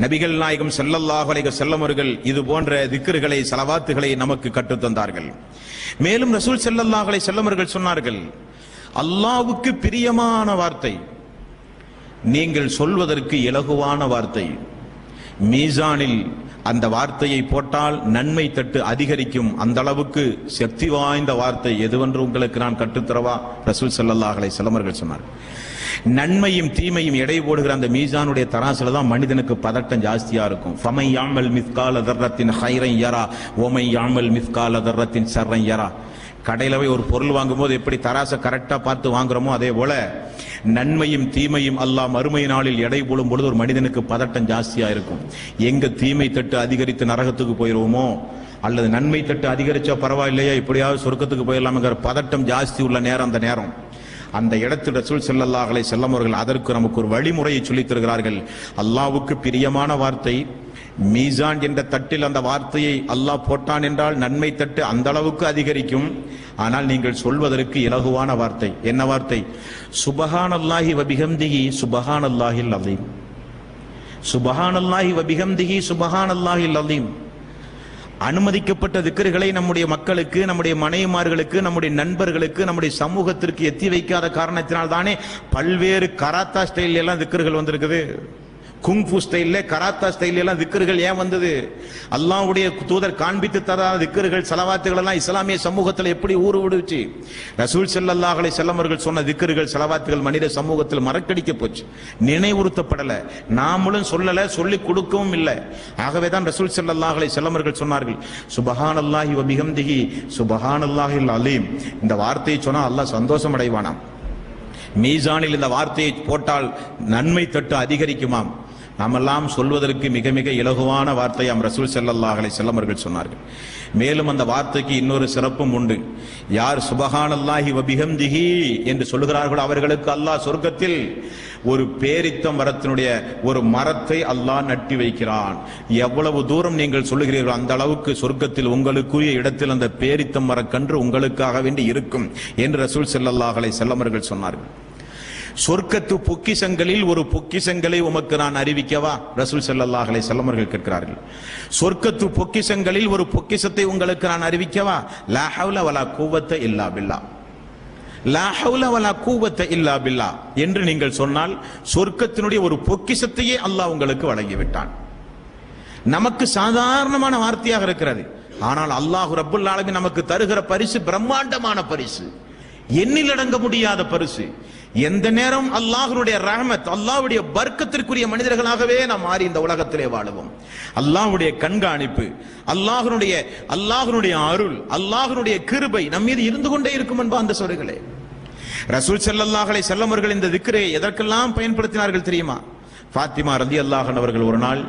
நபிகள் நாயகம் ஸல்லல்லாஹு அலைஹி வஸல்லம் அவர்கள் இது போன்ற திக்ருகளை, ஸலவாத்துகளை நமக்கு கற்றுத் தந்தார்கள். மேலும் ரசூல் ஸல்லல்லாஹு அலைஹி வஸல்லம் அவர்கள் சொன்னார்கள், அல்லாஹ்வுக்கு பிரியமான வார்த்தை நீங்கள் சொல்வதற்கு இலகுவான வார்த்தை, மீசானில் அந்த வார்த்தையை போட்டால் நன்மை தட்டு அதிகரிக்கும். அந்த அளவுக்கு சக்தி வாய்ந்த வார்த்தை எதுவென்று உங்களுக்கு நான் கற்றுத்தரவா? ரசூல் ஸல்லல்லாஹு அலைஹி வஸல்லம் அவர்கள் சொன்னார். நன்மையும் தீமையும் எடை போடுகிற அந்த மீசானுடைய தராசுல தான் மனிதனுக்கு பதட்டம் ஜாஸ்தியா இருக்கும். ஃபமை யாமல் மிஸ்கால தர்ரத்தின் ஹைரன் யரா ஓமை யாமல் மிஸ்கால தர்ரத்தின் ஷர்ரன் யரா. கடையில போய் ஒரு பொருள் வாங்கும்போது எப்படி தராசை கரெக்டா பார்த்து வாங்குறோமோ அதே போல நன்மையும் தீமையும் அல்லாஹ் மறுமை நாளில் எடை போடும் பொழுது ஒரு மனிதனுக்கு பதட்டம் ஜாஸ்தியா இருக்கும். எங்க தீமை தட்டு அதிகரித்து நரகத்துக்கு போயிருவோமோ, அல்லது நன்மை தட்டு அதிகரிச்சா பரவாயில்லையா, இப்படியாவது சொர்க்கத்துக்கு போயிடலாம்ங்கிற பதட்டம் ஜாஸ்தி உள்ள நேரம் அந்த நேரம். அந்த இடத்தில் ரசூல் ஸல்லல்லாஹு அலைஹி வஸல்லம் அவர்கள் அதற்கு நமக்கு ஒரு வழிமுறையை சொல்லித் தருகிறார்கள். அல்லாஹ்வுக்கு பிரியமான வார்த்தை, மீசான் என்ற தட்டில் அந்த வார்த்தையை அல்லாஹ் போட்டான் என்றால் நன்மை தட்டு அந்த அளவுக்கு அதிகரிக்கும். ஆனால் நீங்கள் சொல்வதற்கு இலகுவான வார்த்தை. என்ன வார்த்தை? சுப்ஹானல்லாஹி வ பிஹம்திஹி சுப்ஹானல்லாஹில் அஸீம். சுப்ஹானல்லாஹி வ பிஹம்திஹி சுப்ஹானல்லாஹில் அஸீம். அனுமதிக்கப்பட்ட திக்ருகளை நம்முடைய மக்களுக்கு, நம்முடைய மனைவிமார்களுக்கு, நம்முடைய நண்பர்களுக்கு, நம்முடைய சமூகத்திற்கு எத்தி வைக்காத காரணத்தினால் தானே பல்வேறு கராத்தா ஸ்டைல் எல்லாம் திக்ருகள் வந்திருக்குது. குங்ஃபு ஸ்டைல்ல, கராத்தா ஸ்டைல்ல எல்லாம் திக்ருகள் ஏன் வந்தது? அல்லாஹ்வுடைய தூதர் காண்பித்து தராத திக்ருகள், ஸலவாத்துகள் எல்லாம் இஸ்லாமிய சமூகத்தில் எப்படி ஊறு விடுச்சு? ரசூல் ஸல்லல்லாஹு அலைஹி வஸல்லம் அவர்கள் சொன்ன திக்ருகள், ஸலவாத்துகள் மனித சமூகத்தில் மறக்கடிக்க போச்சு, நினைவுறுத்தப்படல, நாமளும் சொல்லல, சொல்லி கொடுக்கவும் இல்லை. ஆகவே தான் ரசூல் ஸல்லல்லாஹு அலைஹி வஸல்லம் அவர்கள் சொன்னார்கள், சுப்ஹானல்லாஹி வ பிஹம்திஹி சுப்ஹானல்லாஹில் அலீம். இந்த வார்த்தையை சொன்னா அல்லாஹ் சந்தோஷம் அடைவானாம். மீசானில் இந்த வார்த்தையை போட்டால் நன்மை தட்டு அதிகரிக்குமாம். நாமெல்லாம் சொல்வதற்கு மிக மிக இலகுவான வார்த்தையாம் ரசூல் ஸல்லல்லாஹு அலைஹி வஸல்லம் அவர்கள் சொன்னார்கள். மேலும் அந்த வார்த்தைக்கு இன்னொரு சிறப்பும் உண்டு. யார் சுப்ஹானல்லாஹி வ பிஹம்திஹி என்று சொல்கிறார்களோ அவர்களுக்கு அல்லாஹ் சொர்க்கத்தில் ஒரு பேரித்த மரத்தினுடைய ஒரு மரத்தை அல்லாஹ் நட்டி வைக்கிறான். எவ்வளவு தூரம் நீங்கள் சொல்லுகிறீர்களோ அந்த அளவுக்கு சொர்க்கத்தில் உங்களுக்குரிய இடத்தில் அந்த பேரித்த மரக்கன்று உங்களுக்காக வேண்டி இருக்கும் என்று ரசூல் ஸல்லல்லாஹு அலைஹி வஸல்லம் அவர்கள் சொன்னார்கள். சொர்க்கத்து பொக்கிஷங்களில் ஒரு பொக்கிஷங்களை உமக்கு நான் அறிவிக்கவா? ரசூல் ஸல்லல்லாஹு அலைஹி வஸல்லம் அவர்கள் கேட்கிறார்கள். சொர்க்கத்து பொக்கிஷங்களில் ஒரு பொக்கிஷத்தை உங்களுக்கு நான் அறிவிக்கவா? லா ஹவ்ல வலா குவத்த இல்லா பில்லாஹ், லா ஹவ்ல வலா குவத்த இல்லா பில்லாஹ் என்று நீங்கள் சொன்னால் சொர்க்கத்தினுடைய ஒரு பொக்கிஷத்தையே அல்லாஹ் உங்களுக்கு வழங்கிவிட்டான். நமக்கு சாதாரணமான வார்த்தையாக இருக்கிறது, ஆனால் அல்லாஹ் ரப்புல் ஆலமீன் நமக்கு தருகிற பரிசு பிரம்மாண்டமான பரிசு, எண்ணில் அடங்க முடியாத பரிசு. எந்த நேரம் அல்லாஹ்வுடைய ரஹ்மத், அல்லாஹ்வுடைய பர்க்கத்திற்குரிய மனிதர்களாகவே நாம் மாறி இந்த உலகத்திலே வாழுவோம். அல்லாஹ்வுடைய கண்காணிப்பு, அல்லாஹ்வுடைய அருள், அல்லாஹ்வுடைய கிருபை நம் மீது இருந்து கொண்டே இருக்கும் என்பா அந்த சொல்களே. ரசூல் ஸல்லல்லாஹு அலைஹி வஸல்லம் அவர்கள் இந்த திக்ரை எதற்கெல்லாம் பயன்படுத்தினார்கள் தெரியுமா? ஃபாத்திமா ரலியல்லாஹு அன்ஹா அவர்கள் ஒரு நாள்,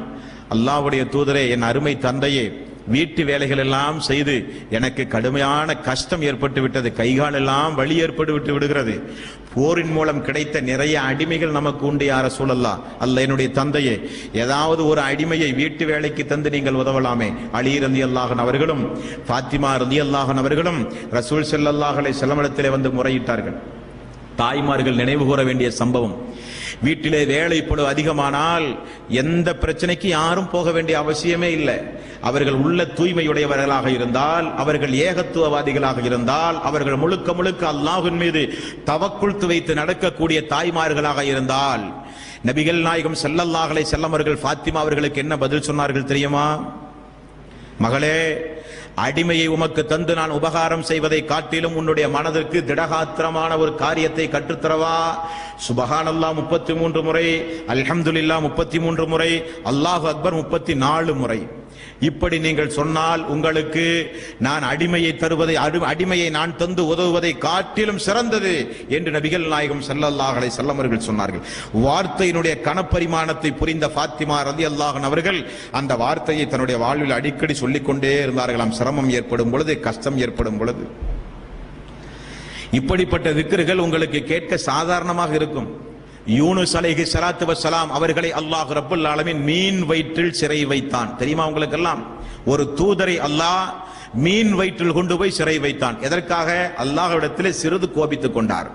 அல்லாஹ்வுடைய தூதரே, என் அருமை தந்தையே, வீட்டு வேலைகள் எல்லாம் செய்து எனக்கு கடுமையான கஷ்டம் ஏற்பட்டு விட்டது, கைகால் எல்லாம் வலி ஏற்பட்டு விட்டு விடுகிறது. போரின் மூலம் கிடைத்த நிறைய அடிமைகள் நமக்கு உண்டு யா ரசூலல்லாஹ். அல்ல என்னுடைய தந்தையே, ஏதாவது ஒரு அடிமையை வீட்டு வேலைக்கு தந்து நீங்கள் உதவலாமே. அலி ரலியல்லாஹு அன்ஹு அவர்களும் ஃபாத்திமா ரலியல்லாஹு அன்ஹா அவர்களும் ரசூல் ஸல்லல்லாஹு அலைஹி வஸல்லம் இடத்திலே வந்து முறையிட்டார்கள். தாய்மார்கள் நினைவு கூற வேண்டிய சம்பவம். வீட்டிலே வேலைப்பளு அதிகமானால் எந்த பிரச்சனைக்கு யாரும் போக வேண்டிய அவசியமே இல்லை. அவர்கள் உள்ள தூய்மையுடையவர்களாக இருந்தால், அவர்கள் ஏகத்துவவாதிகளாக இருந்தால், அவர்கள் முழுக்க முழுக்க அல்லாஹ்வின் மீது தவக்குல் வைத்து நடக்கக்கூடிய தாய்மார்களாக இருந்தால், நபிகள் நாயகம் ஸல்லல்லாஹு அலைஹி வஸல்லம் அவர்கள் ஃபாத்திமா அவர்களுக்கு என்ன பதில் சொன்னார்கள் தெரியுமா? மகளே, அடிமையை உமக்கு தந்து நான் உபகாரம் செய்வதை காட்டிலும் உன்னுடைய மனதிற்கு திடகாத்திரமான ஒரு காரியத்தை கற்றுத்தரவா? சுபஹானல்லாஹ் 33 முறை, அல்ஹம்துலில்லாஹ் 33 முறை, அல்லாஹு அக்பர் 34 முறை. இப்படி நீங்கள் சொன்னால் உங்களுக்கு நான் அடிமையை நான் தந்து உதவுவதை காட்டிலும் சிறந்தது என்று நபிகள் நாயகம் ஸல்லல்லாஹு அலைஹி வஸல்லம் அவர்கள் சொன்னார்கள். வார்த்தையினுடைய கனப்பரிமாணத்தை புரிந்த ஃபாத்திமா ரலியல்லாஹு அன்ஹா அவர்கள் அந்த வார்த்தையை தன்னுடைய வாழ்வில் அடிக்கடி சொல்லிக் கொண்டே இருந்தார்களாம், சிரமம் ஏற்படும் பொழுது, கஷ்டம் ஏற்படும் பொழுது. இப்படிப்பட்ட திக்ருகள் உங்களுக்கு கேட்க சாதாரணமாக இருக்கும். யூனுஸ் அலைஹி ஸலாத்து வஸ்ஸலாம் அவர்களை அல்லாஹ் ரப்புல் ஆலமீன் மீன் வயிற்றில் சிறை வைத்தான். தெரியுமா உங்களுக்கு எல்லாம்? ஒரு தூதரை அல்லாஹ் மீன் வயிற்றில் கொண்டு போய் சிறை வைத்தான். எதற்காக? அல்லாஹ்விடத்திலே சிறிது கோபித்துக் கொண்டார்.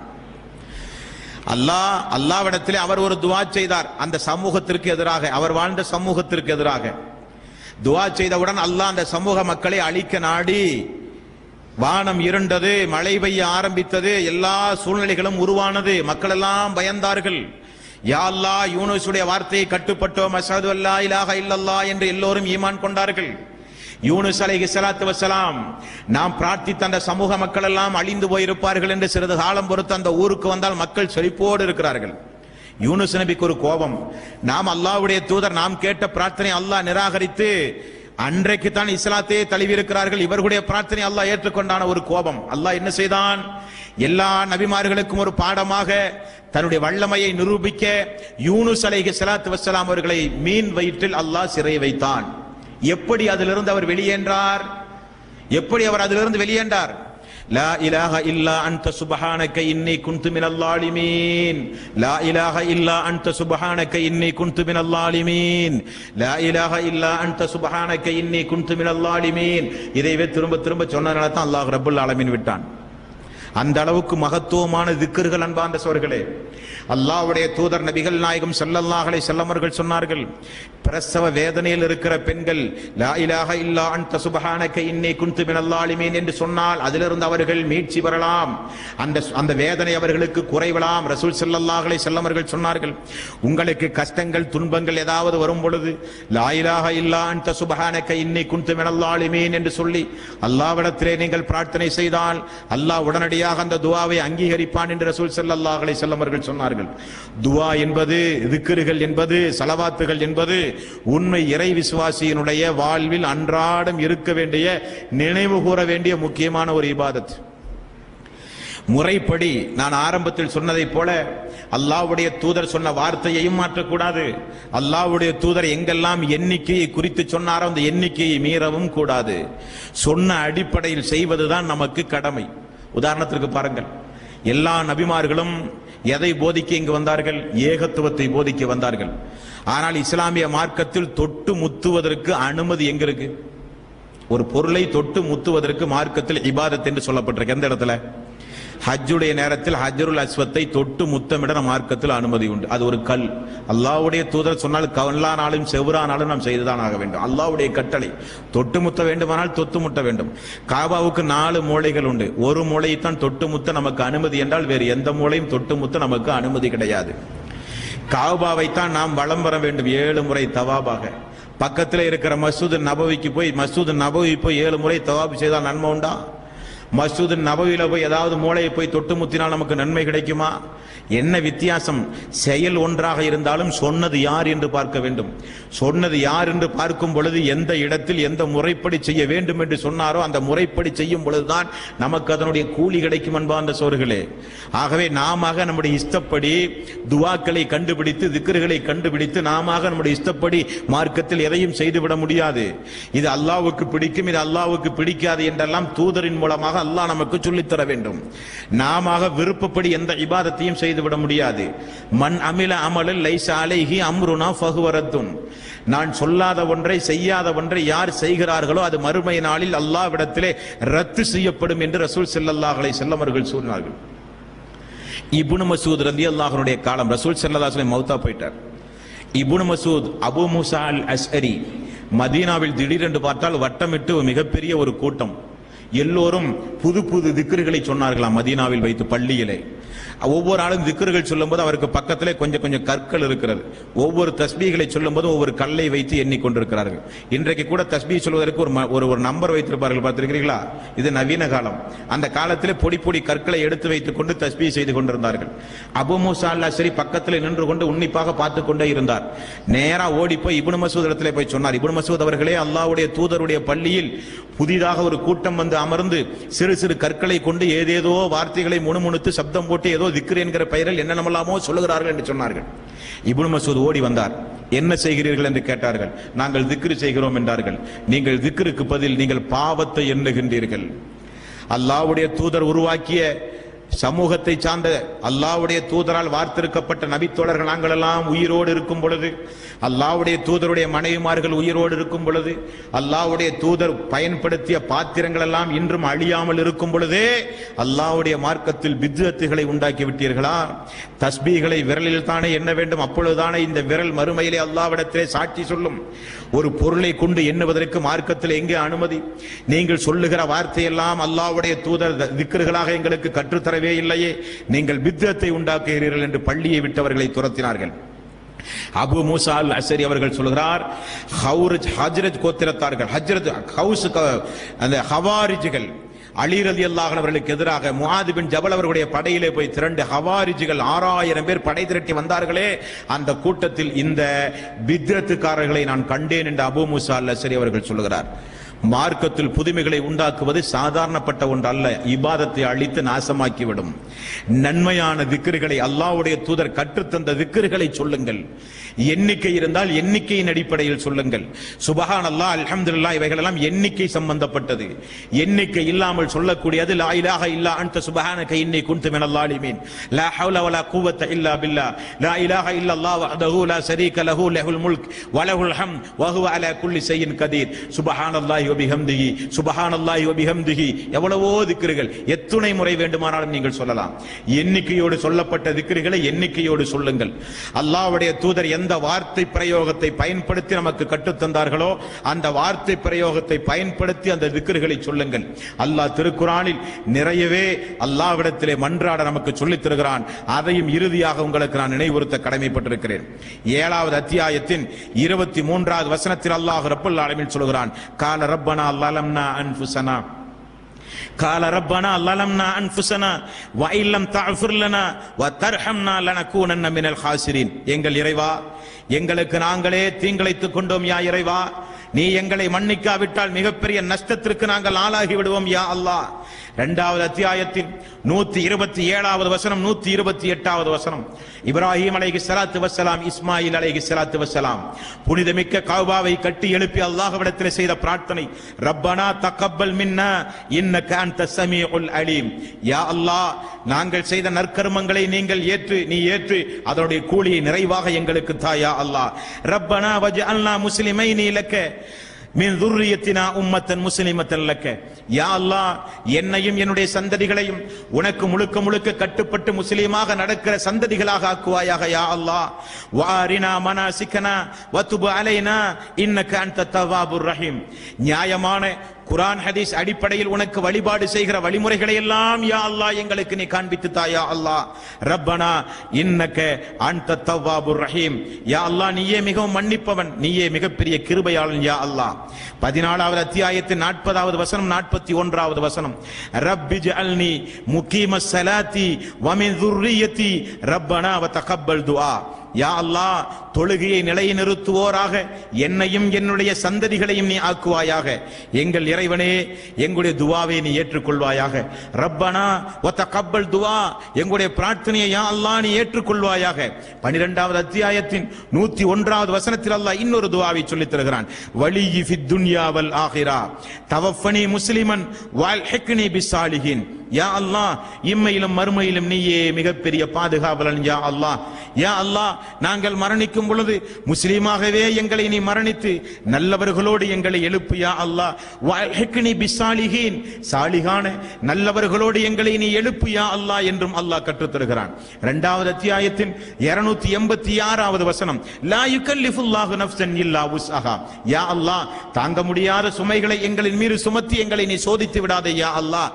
அல்லாஹ்விடத்திலே அவர் ஒரு துஆ செய்தார். அந்த சமூகத்திற்கு எதிராக, அவர் வாழ்ந்த சமூகத்திற்கு எதிராக துஆ செய்தவுடன் அல்லாஹ் அந்த சமூக மக்களை அழிக்க நாடி வானம் இருண்டது, மழை பெய்ய ஆரம்பித்தது, எல்லா சூழ்நிலைகளும் உருவானது, மக்கள் எல்லாம் பயந்தார்கள். யா அல்லாஹ், யூனுஸுடைய வார்த்தையை கட்டுப்பட்டோம், அஷ்ஹது அல்லா இலாஹ இல்லல்லாஹ் என்று எல்லோரும் ஈமான் கொண்டார்கள். யூனுஸ் அலைஹி ஸலாத்து வஸ்ஸலாம் நாம் பிரார்த்தித்த அந்த சமூக மக்கள் எல்லாம் அழிந்து போயிருப்பார்கள் என்று சிறிது காலம் பொறுத்து அந்த ஊருக்கு வந்தால் மக்கள் செழிப்போடு இருக்கிறார்கள். யூனுஸ் நபிக்கு ஒரு கோபம், நாம் அல்லாஹ்வுடைய தூதர், நாம் கேட்ட பிரார்த்தனை அல்லாஹ் நிராகரித்து அன்றைக்கு தான் இஸ்லாத்தையே தழுவி இருக்கிறார்கள், இவர்களுடைய பிரார்த்தனை அல்லாஹ் ஏற்றுக்கொண்டான ஒரு கோபம். அல்லாஹ் என்ன செய்தான்? எல்லா நபிமார்களுக்கும் ஒரு பாடமாக தன்னுடைய வல்லமையை நிரூபிக்க யூனுஸ் அலைஹி ஸலாத்து வஸ்ஸலாம் அவர்களை மீன் வயிற்றில் அல்லாஹ் சிறை வைத்தான். எப்படி அதிலிருந்து அவர் வெளியேன்றார்? லா இலாஹ இல்லா அன்த சுப்ஹானக இன்னி குன்து மினல் லாலிமீன், லா இலாஹ இல்லா அன்த சுப்ஹானக இன்னி குன்து மினல் லாலிமீன், லா இலாஹ இல்லா அன்த சுப்ஹானக இன்னி குன்து மினல் லாலிமீன். இதைவே திரும்ப திரும்ப சொன்னதனால தான் அல்லாஹ் ரப்புல் ஆலமீன் விட்டான். அந்த அளவுக்கு மகத்துவமான திக்ர்கள் அன்பார்ந்த சோர்களே. அல்லாஹ்வுடைய தூதர் நபிகள் நாயகம் ஸல்லல்லாஹு அலைஹி வஸல்லம் அவர்கள் சொன்னார்கள், பிரசவ வேதனையில் இருக்கிற பெண்கள் லா இலாஹ இல்லா அன்த சுப்ஹானக இன்னி குன்து மினல் ஸாலிமீன் என்று சொன்னால் அதிலிருந்து அவர்கள் மீட்சி பெறலாம், அந்த வேதனை அவர்களுக்கு குறைவலாம். ரசூல் ஸல்லல்லாஹு அலைஹி வஸல்லம் அவர்கள் சொன்னார்கள், உங்களுக்கு கஷ்டங்கள் துன்பங்கள் ஏதாவது வரும் பொழுது லா இலாஹ இல்லா அன்த சுப்ஹானக இன்னி குன்து மினல் ஸாலிமீன் என்று சொல்லி அல்லாஹ்விடத்திலே நீங்கள் பிரார்த்தனை செய்தால் அல்லாஹ் உடனடியாக அந்த துஆவை அங்கீகரிப்பான் என்று ரசூல் ஸல்லல்லாஹு அலைஹி வஸல்லம் அவர்கள் சொன்னார்கள். துஆ என்பது, திக்ர்கள் என்பது, ஸலவாத்துகள் என்பது உண்மை இறை விசுவாசியினுடைய வாழ்வில் அன்றாடம் இருக்க வேண்டிய, நினைவு கூற வேண்டிய முக்கியமான ஒரு இபாதத். முறைப்படி நான் ஆரம்பத்தில் சொன்னதை போல அல்லாஹ்வுடைய தூதர் சொன்ன வார்த்தையையும் மாற்றக்கூடாது. அல்லாஹ்வுடைய தூதர் எங்கெல்லாம் எண்ணிக்கையை குறித்து சொன்னாரோ அந்த எண்ணிக்கையை மீறவும் கூடாது. சொன்ன அடிப்படையில் செய்வதுதான் நமக்கு கடமை. உதாரணத்திற்கு பாருங்கள், எல்லா நபிமார்களும் எதை போதிக்க இங்கு வந்தார்கள்? ஏகத்துவத்தை போதிக்க வந்தார்கள். ஆனால் இஸ்லாமிய மார்க்கத்தில் தொட்டு முத்துவதற்கு அனுமதி எங்க இருக்கு? ஒரு பொருளை தொட்டு முத்துவதற்கு மார்க்கத்தில் இபாதத் என்று சொல்லப்பட்டிருக்கு. எந்த இடத்துல? ஹஜ்ஜுடைய நேரத்தில் ஹஜ்ருல் அஸ்வத்தை தொட்டு முத்தமிட மார்க்கத்தில் அனுமதி உண்டு. அது ஒரு கல். அல்லாஹ்வுடைய தூதர் சொன்னால் கல்லானாலும் செவ்ரானாலும் நாம் செய்துதான் ஆக வேண்டும். அல்லாஹ்வுடைய கட்டளை. தொட்டு முத்த வேண்டுமானால் தொட்டு முட்ட வேண்டும். காபாவுக்கு 4 மூலைகள் உண்டு. ஒரு மூலையைத்தான் தொட்டு முத்த நமக்கு அனுமதி என்றால் வேறு எந்த மூலையும் தொட்டு முத்த நமக்கு அனுமதி கிடையாது. காபாவைத்தான் நாம் வலம் வர வேண்டும் 7 முறை தவாபாக. பக்கத்தில் இருக்கிற மஸ்ஜித் நபவிக்கு போய் 7 முறை தவாப் செய்தால் நன்மை உண்டா? மஸ்ஜித் நபவியில போய் ஏதாவது மூளையை போய் தொட்டு முத்தினால் நமக்கு நன்மை கிடைக்குமா? என்ன வித்தியாசம்? செயல் ஒன்றாக இருந்தாலும் சொன்னது யார் என்று பார்க்க வேண்டும். சொன்னது யார் என்று பார்க்கும் பொழுது எந்த இடத்தில் எந்த முறைப்படி செய்ய வேண்டும் என்று சொன்னாரோ அந்த முறைப்படி செய்யும் பொழுதுதான் நமக்கு அதனுடைய கூலி கிடைக்கும் அன்பார்ந்த சோர்களே. ஆகவே நாம நம்முடைய இஷ்டப்படி துஆக்களை கண்டுபிடித்து திக்ர்களை கண்டுபிடித்து நாம நம்முடைய இஷ்டப்படி மார்க்கத்தில் எதையும் செய்துவிட முடியாது. இது அல்லாஹ்வுக்கு பிடிக்கும், இது அல்லாஹ்வுக்கு பிடிக்காது என்றெல்லாம் தூதரின் மூலமாக அல்லாஹ் நமக்கு சொல்லித்தர வேண்டும். நாம விருப்பப்படி எந்த இபாதத்தையும் செய்துவிட முடியாது. மன் அமில அமலல் லைஸ அலைஹி அம்ருனா ஃபஹுவ ரத்துன். நான் சொல்லாத ஒன்றை, செய்யாத ஒன்றை யார் செய்கிறார்களோ அது மறுமை நாளில் அல்லாஹ்விடத்திலே ரத்து செய்யப்படும் என்று ரசூல் ஸல்லல்லாஹு அலைஹி வஸல்லம் அவர்கள் சொன்னார்கள். இப்னு மஸ்ஊத் ரலியல்லாஹு அன்ஹுடைய காலம், ரசூல் ஸல்லல்லாஹு அலைஹி வஸல்லம் மௌத்தா போயிட்டார். இப்னு மஸ்ஊத் அபூ மூஸா அல் அஸ்அரி மதீனாவில் திடீரென்று பார்த்தால் வட்டமிட்டு மிகப்பெரிய ஒரு கூட்டம். எல்லோரும் புது புது திக்ர்களை சொன்னார்களாம் மதீனாவில் வைத்து பள்ளியிலே. ஒவ்வொரு ஆளும் திக்ர்கள் சொல்லும் போது அவருக்கு பக்கத்திலே கொஞ்சம் கொஞ்சம் கற்கள் இருக்கிறது. ஒவ்வொரு தஸ்பீகளை சொல்லும் போது ஒவ்வொரு கல்லை வைத்து எண்ணிக்கொண்டிருக்கிறார்கள். இன்றைக்கு கூட தஸ்பீ சொல்வதற்கு ஒரு நம்பர் வைத்திருப்பார்கள், பார்த்திருக்கிறீர்களா? இது நவீன காலம். அந்த காலத்திலே பொடி பொடி கற்களை எடுத்து வைத்துக் கொண்டு தஸ்பீ செய்து கொண்டிருந்தார்கள். அபூ மூஸா அல் அஸ்அரி பக்கத்தில் நின்று கொண்டு உன்னிப்பாக பார்த்து கொண்டே இருந்தார். நேரா ஓடி போய் இப்னு மஸ்ஊத் இடத்திலே போய் சொன்னார், இப்னு மஸ்ஊத் அவர்களே, அல்லாஹ்வுடைய தூதருடைய பள்ளியில் புதிதாக ஒரு கூட்டம் வந்து அமர்ந்து சிறு சிறு கற்களை கொண்டு ஏதேதோ வார்த்தைகளை முணுமுணுத்து சப்தம் போட்டு ஏதோ திக்ர் என்கிற பெயரில் என்னென்னமோ சொல்லுகிறார்கள் என்று சொன்னார்கள். இப்னு மஸ்ஊத் ஓடி வந்தார். என்ன செய்கிறீர்கள் என்று கேட்டார்கள். நாங்கள் திக்ர் செய்கிறோம் என்றார்கள். நீங்கள் திக்ருக்கு பதில் நீங்கள் பாவத்தை எண்ணுகின்றீர்கள். அல்லாஹ்வுடைய தூதர் உருவாக்கிய சமூகத்தை சார்ந்த அல்லாஹ்வுடைய தூதரால் வார்த்திருக்கப்பட்ட நபித்தோழர்கள் நாங்கள் எல்லாம் உயிரோடு இருக்கும் பொழுது, அல்லாஹ்வுடைய தூதருடைய மனைவிமார்கள் உயிரோடு இருக்கும் பொழுது, அல்லாஹ்வுடைய தூதர் பயன்படுத்திய பாத்திரங்கள் எல்லாம் இன்றும் அழியாமல் இருக்கும் பொழுதே அல்லாஹ்வுடைய மார்க்கத்தில் பித்அத்துகளை உண்டாக்கி விட்டீர்களா? தஸ்பீகளை விரலில் தானே எண்ண வேண்டும். அப்பொழுதுதானே இந்த விரல் மறுமையிலே அல்லாஹ்விடத்திலே சாட்சி சொல்லும். ஒரு பொருளை கொண்டு எண்ணுவதற்கு மார்க்கத்தில் எங்கே அனுமதி? நீங்கள் சொல்லுகிற வார்த்தையெல்லாம் அல்லாஹ்வுடைய தூதர் திக்ர்களாக எங்களுக்கு கற்றுத்தரவே இல்லையே, நீங்கள் பித்அத்தை உண்டாக்குகிறீர்கள் என்று பள்ளியை விட்டவர்களை துரத்தினார்கள். அபூ மூஸா அல் அஸ்அரி அவர்கள் சொல்கிறார், ஹஜ்ரத் கோத்திரத்தார்கள், அந்த ஹவாரிஜிகள் அலி ரலியல்லாஹு அன்ஹு அவர்களுக்கு எதிராக முஆத் பின் ஜபல் அவர்களுடைய படையிலே போய் திரண்டு ஹவாரிஜிகள் 6000 பேர் படை திரட்டி வந்தார்களே, அந்த கூட்டத்தில் இந்த பித்அத்துக்காரர்களை நான் கண்டேன் என்று அபூ மூஸா அல் அஸ்அரி அவர்கள் சொல்கிறார். மார்க்கத்தில் புதுமைகளை உண்டாக்குவது சாதாரணப்பட்ட ஒன்று அல்ல. இபாதத்தை அழித்து நாசமாக்கிவிடும். நன்மையான திக்ர்களை அல்லாஹ்வுடைய தூதர் கற்றுத்தந்த திக்ர்களை சொல்லுங்கள். எண்ணிக்கை இருந்தால் எண்ணிக்கையின் அடிப்படையில் சொல்லுங்கள். சுப்ஹானல்லாஹ், அல்ஹம்துலில்லாஹ், இவைகள் எல்லாம் எண்ணிக்கை சம்பந்தப்பட்டது. எண்ணிக்கை இல்லாமல் சொல்லக்கூடியது லா இலாஹ இல்லா அன்த சுப்ஹானக இன்னி குன்து மினல் ஸாலிமீன், லா ஹவ்ல வலா குவத்த இல்லா பில்லாஹ், லா இலாஹ இல்லல்லாஹ் வஹ்தஹு லா ஷரீக லஹு லஹுல் முல்க் வ லஹுல் ஹம்த் வ ஹுவ அலா குல்லி ஷைஇன் கதீர், சுப்ஹானல்லாஹி வ வபிஹம்திஹி, சுப்ஹானல்லாஹி வபிஹம்திஹி, எவ்வளவோ திக்ருகள், எத்துணை முறை வேண்டுமானாலும் நீங்கள் சொல்லலாம். எண்ணிக்கையோடு சொல்லப்பட்ட திக்ருகளை எண்ணிக்கையோடு சொல்லுங்கள். அல்லாஹ்வுடைய தூதர் எந்த வார்த்தை பிரயோகத்தை பயன்படுத்தி நமக்கு கற்றுத்தந்தார்களோ அந்த வார்த்தை பிரயோகத்தை பயன்படுத்தி அந்த திக்ருகளை சொல்லுங்கள். அல்லாஹ் திருக்குர்ஆனில் நிறையவே அல்லாஹ்விடத்திலே மன்றாட நமக்கு சொல்லித் தருகிறான். அதையும் இறுதியாக உங்களுக்கு நான் நினைவுறுத்த கடமைப்பட்டிருக்கிறேன். 7வது அத்தியாயத்தின் 23வது வசனத்தில் அல்லாஹ் ரப்பல் ஆலமீன் சொல்கிறான், கால ரப்பனா லலம்னா அன்ஃபுஸனா قال ربنا ظلمنا انفسنا وان لم تغفر لنا وترحمنا لنكونن من الخاسرين. எங்கள் இறைவா, எங்களுக்கு நாங்களே தீங்கிழைத்துக் கொண்டோம் யா இறைவா, நீ எங்களை மன்னிக்காவிட்டால் மிகப்பெரிய நஷ்டத்திற்கு நாங்கள் ஆளாகி விடுவோம் யா அல்லாஹ். 2வது அத்தியாயத்தின் 127வது வசனம், 128வது வசனம். இப்ராஹிம் அலைஹிஸ்ஸலாத்து வஸ்ஸலாம், இஸ்மாயில் அலைஹிஸ்ஸலாத்து வஸ்ஸலாம் புனிதமிக்க கஅபாவை கட்டி எழுப்பி அல்லாஹ்விடத்தில் செய்த பிரார்த்தனை, ரப்பனா தகப்பல் மின்னா இன்னக அன்த ஸமீஉல் அலீம். யா அல்லாஹ், நாங்கள் செய்த நற்கர்மங்களை நீ ஏற்று அதனுடைய கூலியை நிறைவாக எங்களுக்கு தா யா அல்லாஹ். ரப்பனா வஜ்அல்னா முஸ்லிமைனி லக மின் துர்ரியத்தினா உம்மத்தன் முஸ்லிமத்தன் லக்க. யா அல்லாஹ், என்னையும் என்னுடைய சந்ததிகளையும் உனக்கு முழுக்க முழுக்க கட்டுப்பட்டு முஸ்லீமாக நடக்கிற சந்ததிகளாக ஆக்குவாயாக யா அல்லாஹ். வாரினா மனாசிகனா வதுப் அலைனா இன்னக அன்த தவ்வாபுர் ரஹீம். நியாயமான குர்ஆன் ஹதீஸ் அடிப்படையில் உனக்கு வழிபாடு செய்கிற வழிமுறைகளை எல்லாம் யா அல்லாஹ் எங்களுக்கு நீ காண்பித்து தா யா அல்லாஹ். ரப்பனா இன்னக அன்த தவ்வாபுர் ரஹீம். யா அல்லாஹ், நீயே மிகவும் மன்னிப்பவன், நீயே மிகப்பெரிய கிருபையாளன் யா அல்லாஹ். 14வது அத்தியாயத்தின் 40வது வசனம், 41வது வசனம். ரப்பி ஜஅல்னி முகீமஸ் ஸலாத்தி வ மின் ذُرِّيَّتِي ரப்பனா வ தகப்பல் துஆ. யா அல்லாஹ், தொழுகையை நிலைநிறுத்துவோராக என்னையும் என்னுடைய சந்ததிகளையும் நீ ஆக்குவாயாக. எங்கள் இறைவனே, எங்களுடைய துஆவை நீ ஏற்றுக்கொள்வாயாக. ரப்பனா வ தகப்பல் துஆ, எங்களுடைய பிரார்த்தனையை யா அல்லாஹ் நீ ஏற்றுக்கொள்வாயாக. 12வது அத்தியாயத்தின் 101வது வசனத்தில் அல்லாஹ் இன்னொரு துஆவை சொல்லித் தருகிறான், வலியி ஃபித் துன்யா வல் ஆகிரா தவஃபனி முஸ்லிமன் வல்ஹிக்னி பிஸ்ஸாலிஹீன். யா அல்லாஹ், இம்மையிலும் மறுமையிலும் நீயே மிகப்பெரிய பாதுகாவலன் யா அல்லாஹ். யா அல்லாஹ், நாங்கள் மரணிக்கும் பொழுது முஸ்லீமாகவே எங்களை நீ மரணித்து நல்லவர்களோடு எங்களை எழுப்பு யா அல்லாஹ். வல்ஹிக்னி பிஸ்ஸாலிஹீன், சாலிகான நல்லவர்களோடு எங்களை நீ எழுப்பு யா அல்லாஹ் என்றும் அல்லாஹ் கற்றுத் தருகிறான். 2வது அத்தியாயத்தின் 286வது வசனம், லா யுகல்லிஃபுல்லாஹு நஃப்ஸன் இல்லா வுஸ்அஹா. யா அல்லாஹ், தாங்க முடியாத சுமைகளை எங்களின் மீது சுமத்தி எங்களை நீ சோதித்து விடாதே யா அல்லாஹ்.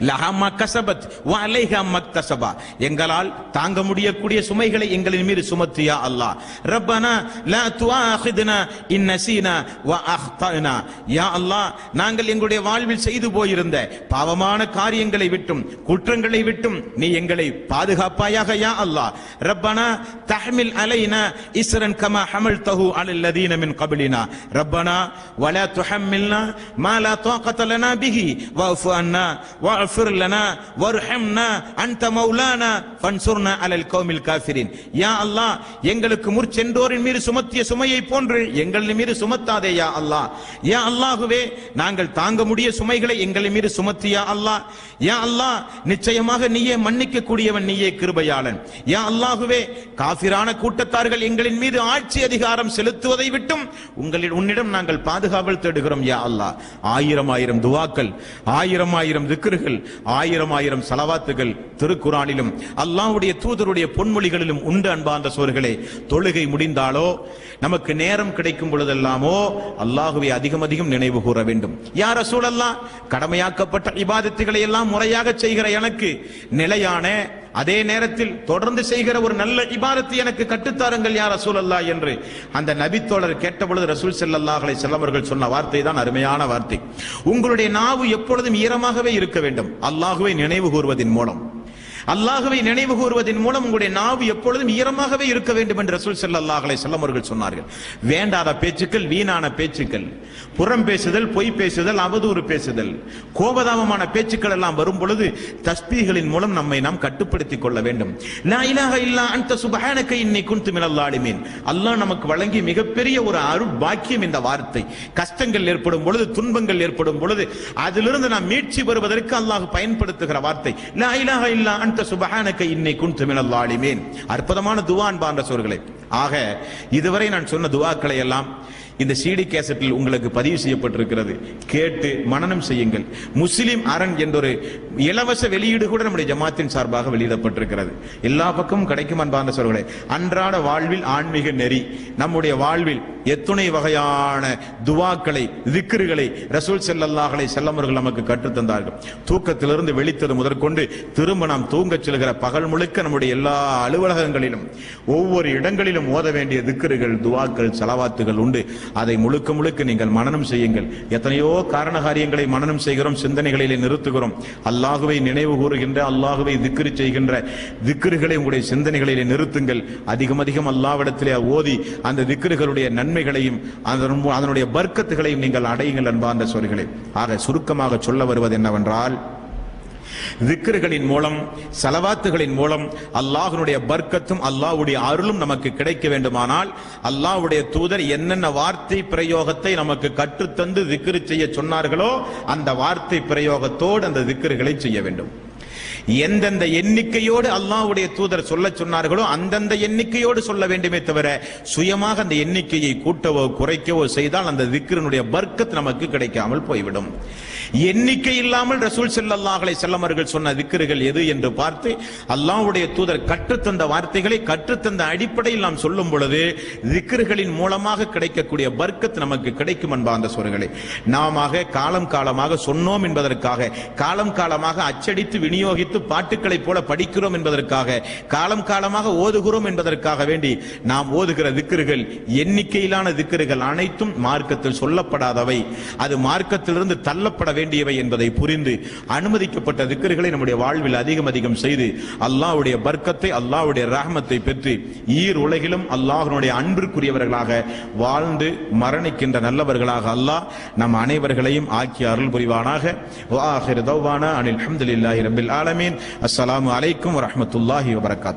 லஹா கஸபத் வ அலைஹா மக்தஸபா, எங்களால் தாங்க முடியக்கூடிய சுமைகளை எங்களின் மீது சுமத்து யா அல்லாஹ். ரப்பனா லா துஆஹிதுனா இன் நஸீனா வ அக்தனா. யா அல்லாஹ், நாங்கள் எங்களுடைய வாழ்வில் செய்து போயிருந்த பாவமான காரியங்களை விட்டும் குற்றங்களை விட்டும் நீ எங்களை பாதுகாப்பாயாக யா அல்லாஹ். ரப்பனா தஹ்மில் அலைனா இஸ்ரன் கமா ஹமல்தஹு அலல் லதீன மின் கப்லினா ரப்பனா வலா துஹம்மில்னா மா லா தாகத லனா பிஹி வஃபு அன்னா வஃபிர் லனா வர்ஹம்னா அன்த மௌலானா ஃபன்சுர்னா அலல் கௌமில் காஃபிரின். யா அல்லாஹ், எங்களுக்கு முற்சென்றோரின் மீது சுமத்திய சுமையை போன்று எங்களின் மீது சுமத்தாதே யா அல்லாஹ். யா அல்லாஹ்வே, நாங்கள் தாங்க முடிய சுமைகளை எங்களின் மீது சுமத்தி யா அல்லாஹ். யா அல்லாஹ், நிச்சயமாக நீயே மன்னிக்க கூடியவன், நீயே கிருபையாளன். யா அல்லாஹ்வே, காஃபிரான கூட்டத்தார்கள் எங்களின் மீது ஆட்சி அதிகாரம் செலுத்துவதை விட்டும் உன்னிடம் நாங்கள் பாதுகாவல் தேடுகிறோம் யா அல்லாஹ். 1000 துஆக்கள், 1000 திக்ருகள், 1000 ஸலவாத்துகள் திருக்குர்ஆனிலும் அல்லாஹ்வுடைய தூதருடைய பொன்மொழிகளிலும் உண்டு. அன்பார்ந்த சோர்களே, தொழுகை முடிந்தாலோ நமக்கு நேரம் கிடைக்கும் பொழுதெல்லாமோ அல்லாஹ்வை அதிகம் அதிகம் நினைவு கூற வேண்டும். யா ரசூலல்லாஹ், கடமையாக்கப்பட்ட இபாதத்துகளை எல்லாம் முறையாக செய்கிற எனக்கு நிலையான அதே நேரத்தில் தொடர்ந்து செய்கிற ஒரு நல்ல இபாதத்தை எனக்கு கற்றுத்தாருங்கள் யா ரசூலல்லாஹ் என்று அந்த நபித்தோழர் கேட்டபொழுது ரசூல் ஸல்லல்லாஹு அலைஹி வஸல்லம் அவர்கள் சொன்ன வார்த்தை தான் அருமையான வார்த்தை. உங்களுடைய நாவு எப்பொழுதும் ஈரமாகவே இருக்க வேண்டும். அல்லாஹ்வை நினைவு கூறுவதன் மூலம், அல்லாஹ்வை நினைவு கூறுவதன் மூலம் உங்களுடைய நாவு எப்பொழுதும் ஈரமாகவே இருக்க வேண்டும் என்று ரசூல் ஸல்லல்லாஹு அலைஹி வஸல்லம் அவர்கள் சொன்னார்கள். வேண்டாத பேச்சுக்கள், வீணான பேச்சுக்கள், புறம் பேசுதல், பொய் பேசுதல், அவதூறு பேசுதல், கோபதாபமான பேச்சுக்கள் எல்லாம் வரும் பொழுது தஸ்பீஹ்களின் மூலம் நம்மை நாம் கட்டுப்படுத்திக் கொள்ள வேண்டும். லா இலாஹ இல்லா அன்த சுப்ஹானக இன்னி குன்து மினல் ஸாலிமீன். அல்லாஹ் நமக்கு வழங்கிய மிகப்பெரிய ஒரு அருள் பாக்கியம் இந்த வார்த்தை. கஷ்டங்கள் ஏற்படும் பொழுது, துன்பங்கள் ஏற்படும் பொழுது அதிலிருந்து நாம் மீட்சி பெறுவதற்கு அல்லாஹ் பயன்படுத்துகிற வார்த்தை லா இலாஹ இல்லா சுப்ஹானக இன்னி குன்து மினல் ஸாலிமீன். அற்புதமான துஆ அன்பார்ந்த சோர்களே. ஆக இதுவரை நான் சொன்ன துஆக்களை எல்லாம் இந்த சிடி கேசட்டில் உங்களுக்கு பதிவு செய்யப்பட்டிருக்கிறது. கேட்டு மனனம் செய்யுங்கள். முஸ்லிம் அரண் என்ற ஒரு இலவச வெளியீடு கூட நம்முடைய ஜமாத்தின் சார்பாக வெளியிடப்பட்டிருக்கிறது. எல்லா பக்கமும் கிடைக்கும் அன்பார்ந்த சகோதரர்களே. அன்றாட வாழ்வில் ஆன்மீக நெறி, நம்முடைய வாழ்வில் எத்துணை வகையான துவாக்களை, திக்ருகளை ரசூல் ஸல்லல்லாஹு அலைஹி வஸல்லம் அவர்கள் நமக்கு கற்றுத் தந்தார்கள். தூக்கத்திலிருந்து விழித்தது முதற்கொண்டு திரும்ப நாம் தூங்கச் செல்கிற பகல் முழுக்க நம்முடைய எல்லா அலுவலகங்களிலும் ஒவ்வொரு இடங்களிலும் ஓத வேண்டிய திக்ருகள், துவாக்கள், ஸலவாத்துகள் உண்டு. அதை முழுக்க முழுக்க நீங்கள் மனனம் செய்யுங்கள். எத்தனையோ காரண காரியங்களை மனனம் செய்கிறோம், சிந்தனைகளிலே நிறுத்துகிறோம். அல்லாஹுவை நினைவு கூறுகின்ற, அல்லாஹுவை திக்ரு செய்கின்ற திக்ருகளை உங்களுடைய சிந்தனைகளிலே நிறுத்துங்கள். அதிகம் அதிகம் அல்லாஹ்விடத்திலே ஓதி அந்த திக்ருகளுடைய நன்மைகளையும் அதனுடைய பர்க்கத்துகளையும் நீங்கள் அடையுங்கள் அன்பார்ந்த சகோதரர்களே. ஆக சுருக்கமாக சொல்ல வருவது என்னவென்றால், திக்ருகளின் மூலம், ஸலவாத்துகளின் மூலம் அல்லாஹ்வுடைய பர்க்கத்தும் அல்லாஹ்வுடைய அருளும் நமக்கு கிடைக்க வேண்டுமானால் அல்லாஹ்வுடைய தூதர் என்னென்ன வார்த்தை பிரயோகத்தை நமக்கு கற்றுத்தந்து திக்ரு செய்ய சொன்னார்களோ அந்த வார்த்தை பிரயோகத்தோடு அந்த திக்ருகளை செய்ய வேண்டும். எந்தெந்த எண்ணிக்கையோடு அல்லாஹ்வுடைய தூதர் சொல்ல சொன்னார்களோ அந்தந்த எண்ணிக்கையோடு சொல்ல வேண்டுமே தவிர சுயமாக அந்த எண்ணிக்கையை கூட்டவோ குறைக்கவோ செய்தால் அந்த திக்ரினுடைய பர்க்கத் நமக்கு கிடைக்காமல் போய்விடும். எண்ணிக்கை இல்லாமல் ரசூல் ஸல்லல்லாஹு அலைஹி வஸல்லம் அவர்கள் சொன்ன திக்ருகள் எது என்று பார்த்து அல்லாஹ்வுடைய தூதர் கற்றுத்தந்த வார்த்தைகளை கற்றுத்தந்த அடிப்படையில் நாம் சொல்லும் பொழுது திக்ருகளின் மூலமாக கிடைக்கக்கூடிய பர்க்கத் நமக்கு கிடைக்கும் அன்பார்ந்த சகோதரர்களே. நாம காலம் காலமாக சொன்னோம் என்பதற்காக, காலம் காலமாக அச்சடித்து விநியோகித்து பாட்டுக்களை போல படிக்கிறோம் என்பதற்காக, காலம் காலமாக ஓதுகிறோம் என்பதற்காக வேண்டி நாம் ஓதுகிற திக்ருகள், எண்ணிக்கையிலான திக்ருகள் அனைத்தும் மார்க்கத்தில் சொல்லப்படாதவை, அது மார்க்கத்திலிருந்து தள்ளப்பட வேண்டியவை என்பதை புரிந்து அனுமதிக்கப்பட்ட திக்ருகளை நம்முடைய வாழ்வில் அதிகம் அதிகம் செய்து அல்லாஹ்வுடைய பர்க்கத்தை, அல்லாஹ்வுடைய ரஹ்மத்தை பெற்று ஈர் உலகிலும் அல்லாஹ்வுடைய அன்பிற்குரியவர்களாக வாழ்ந்து மரணிக்கின்ற நல்லவர்களாக அல்லாஹ் நம் அனைவர்களையும் ஆக்கி அருள் புரிவானாக. வ ஆகிரு தவ்வானா அனில் ஹம்துலில்லாஹி ரப்பில் ஆலமீன். அஸ்ஸலாமு அலைக்கும் வரஹ்மத்துல்லாஹி வபரகாத்துஹு.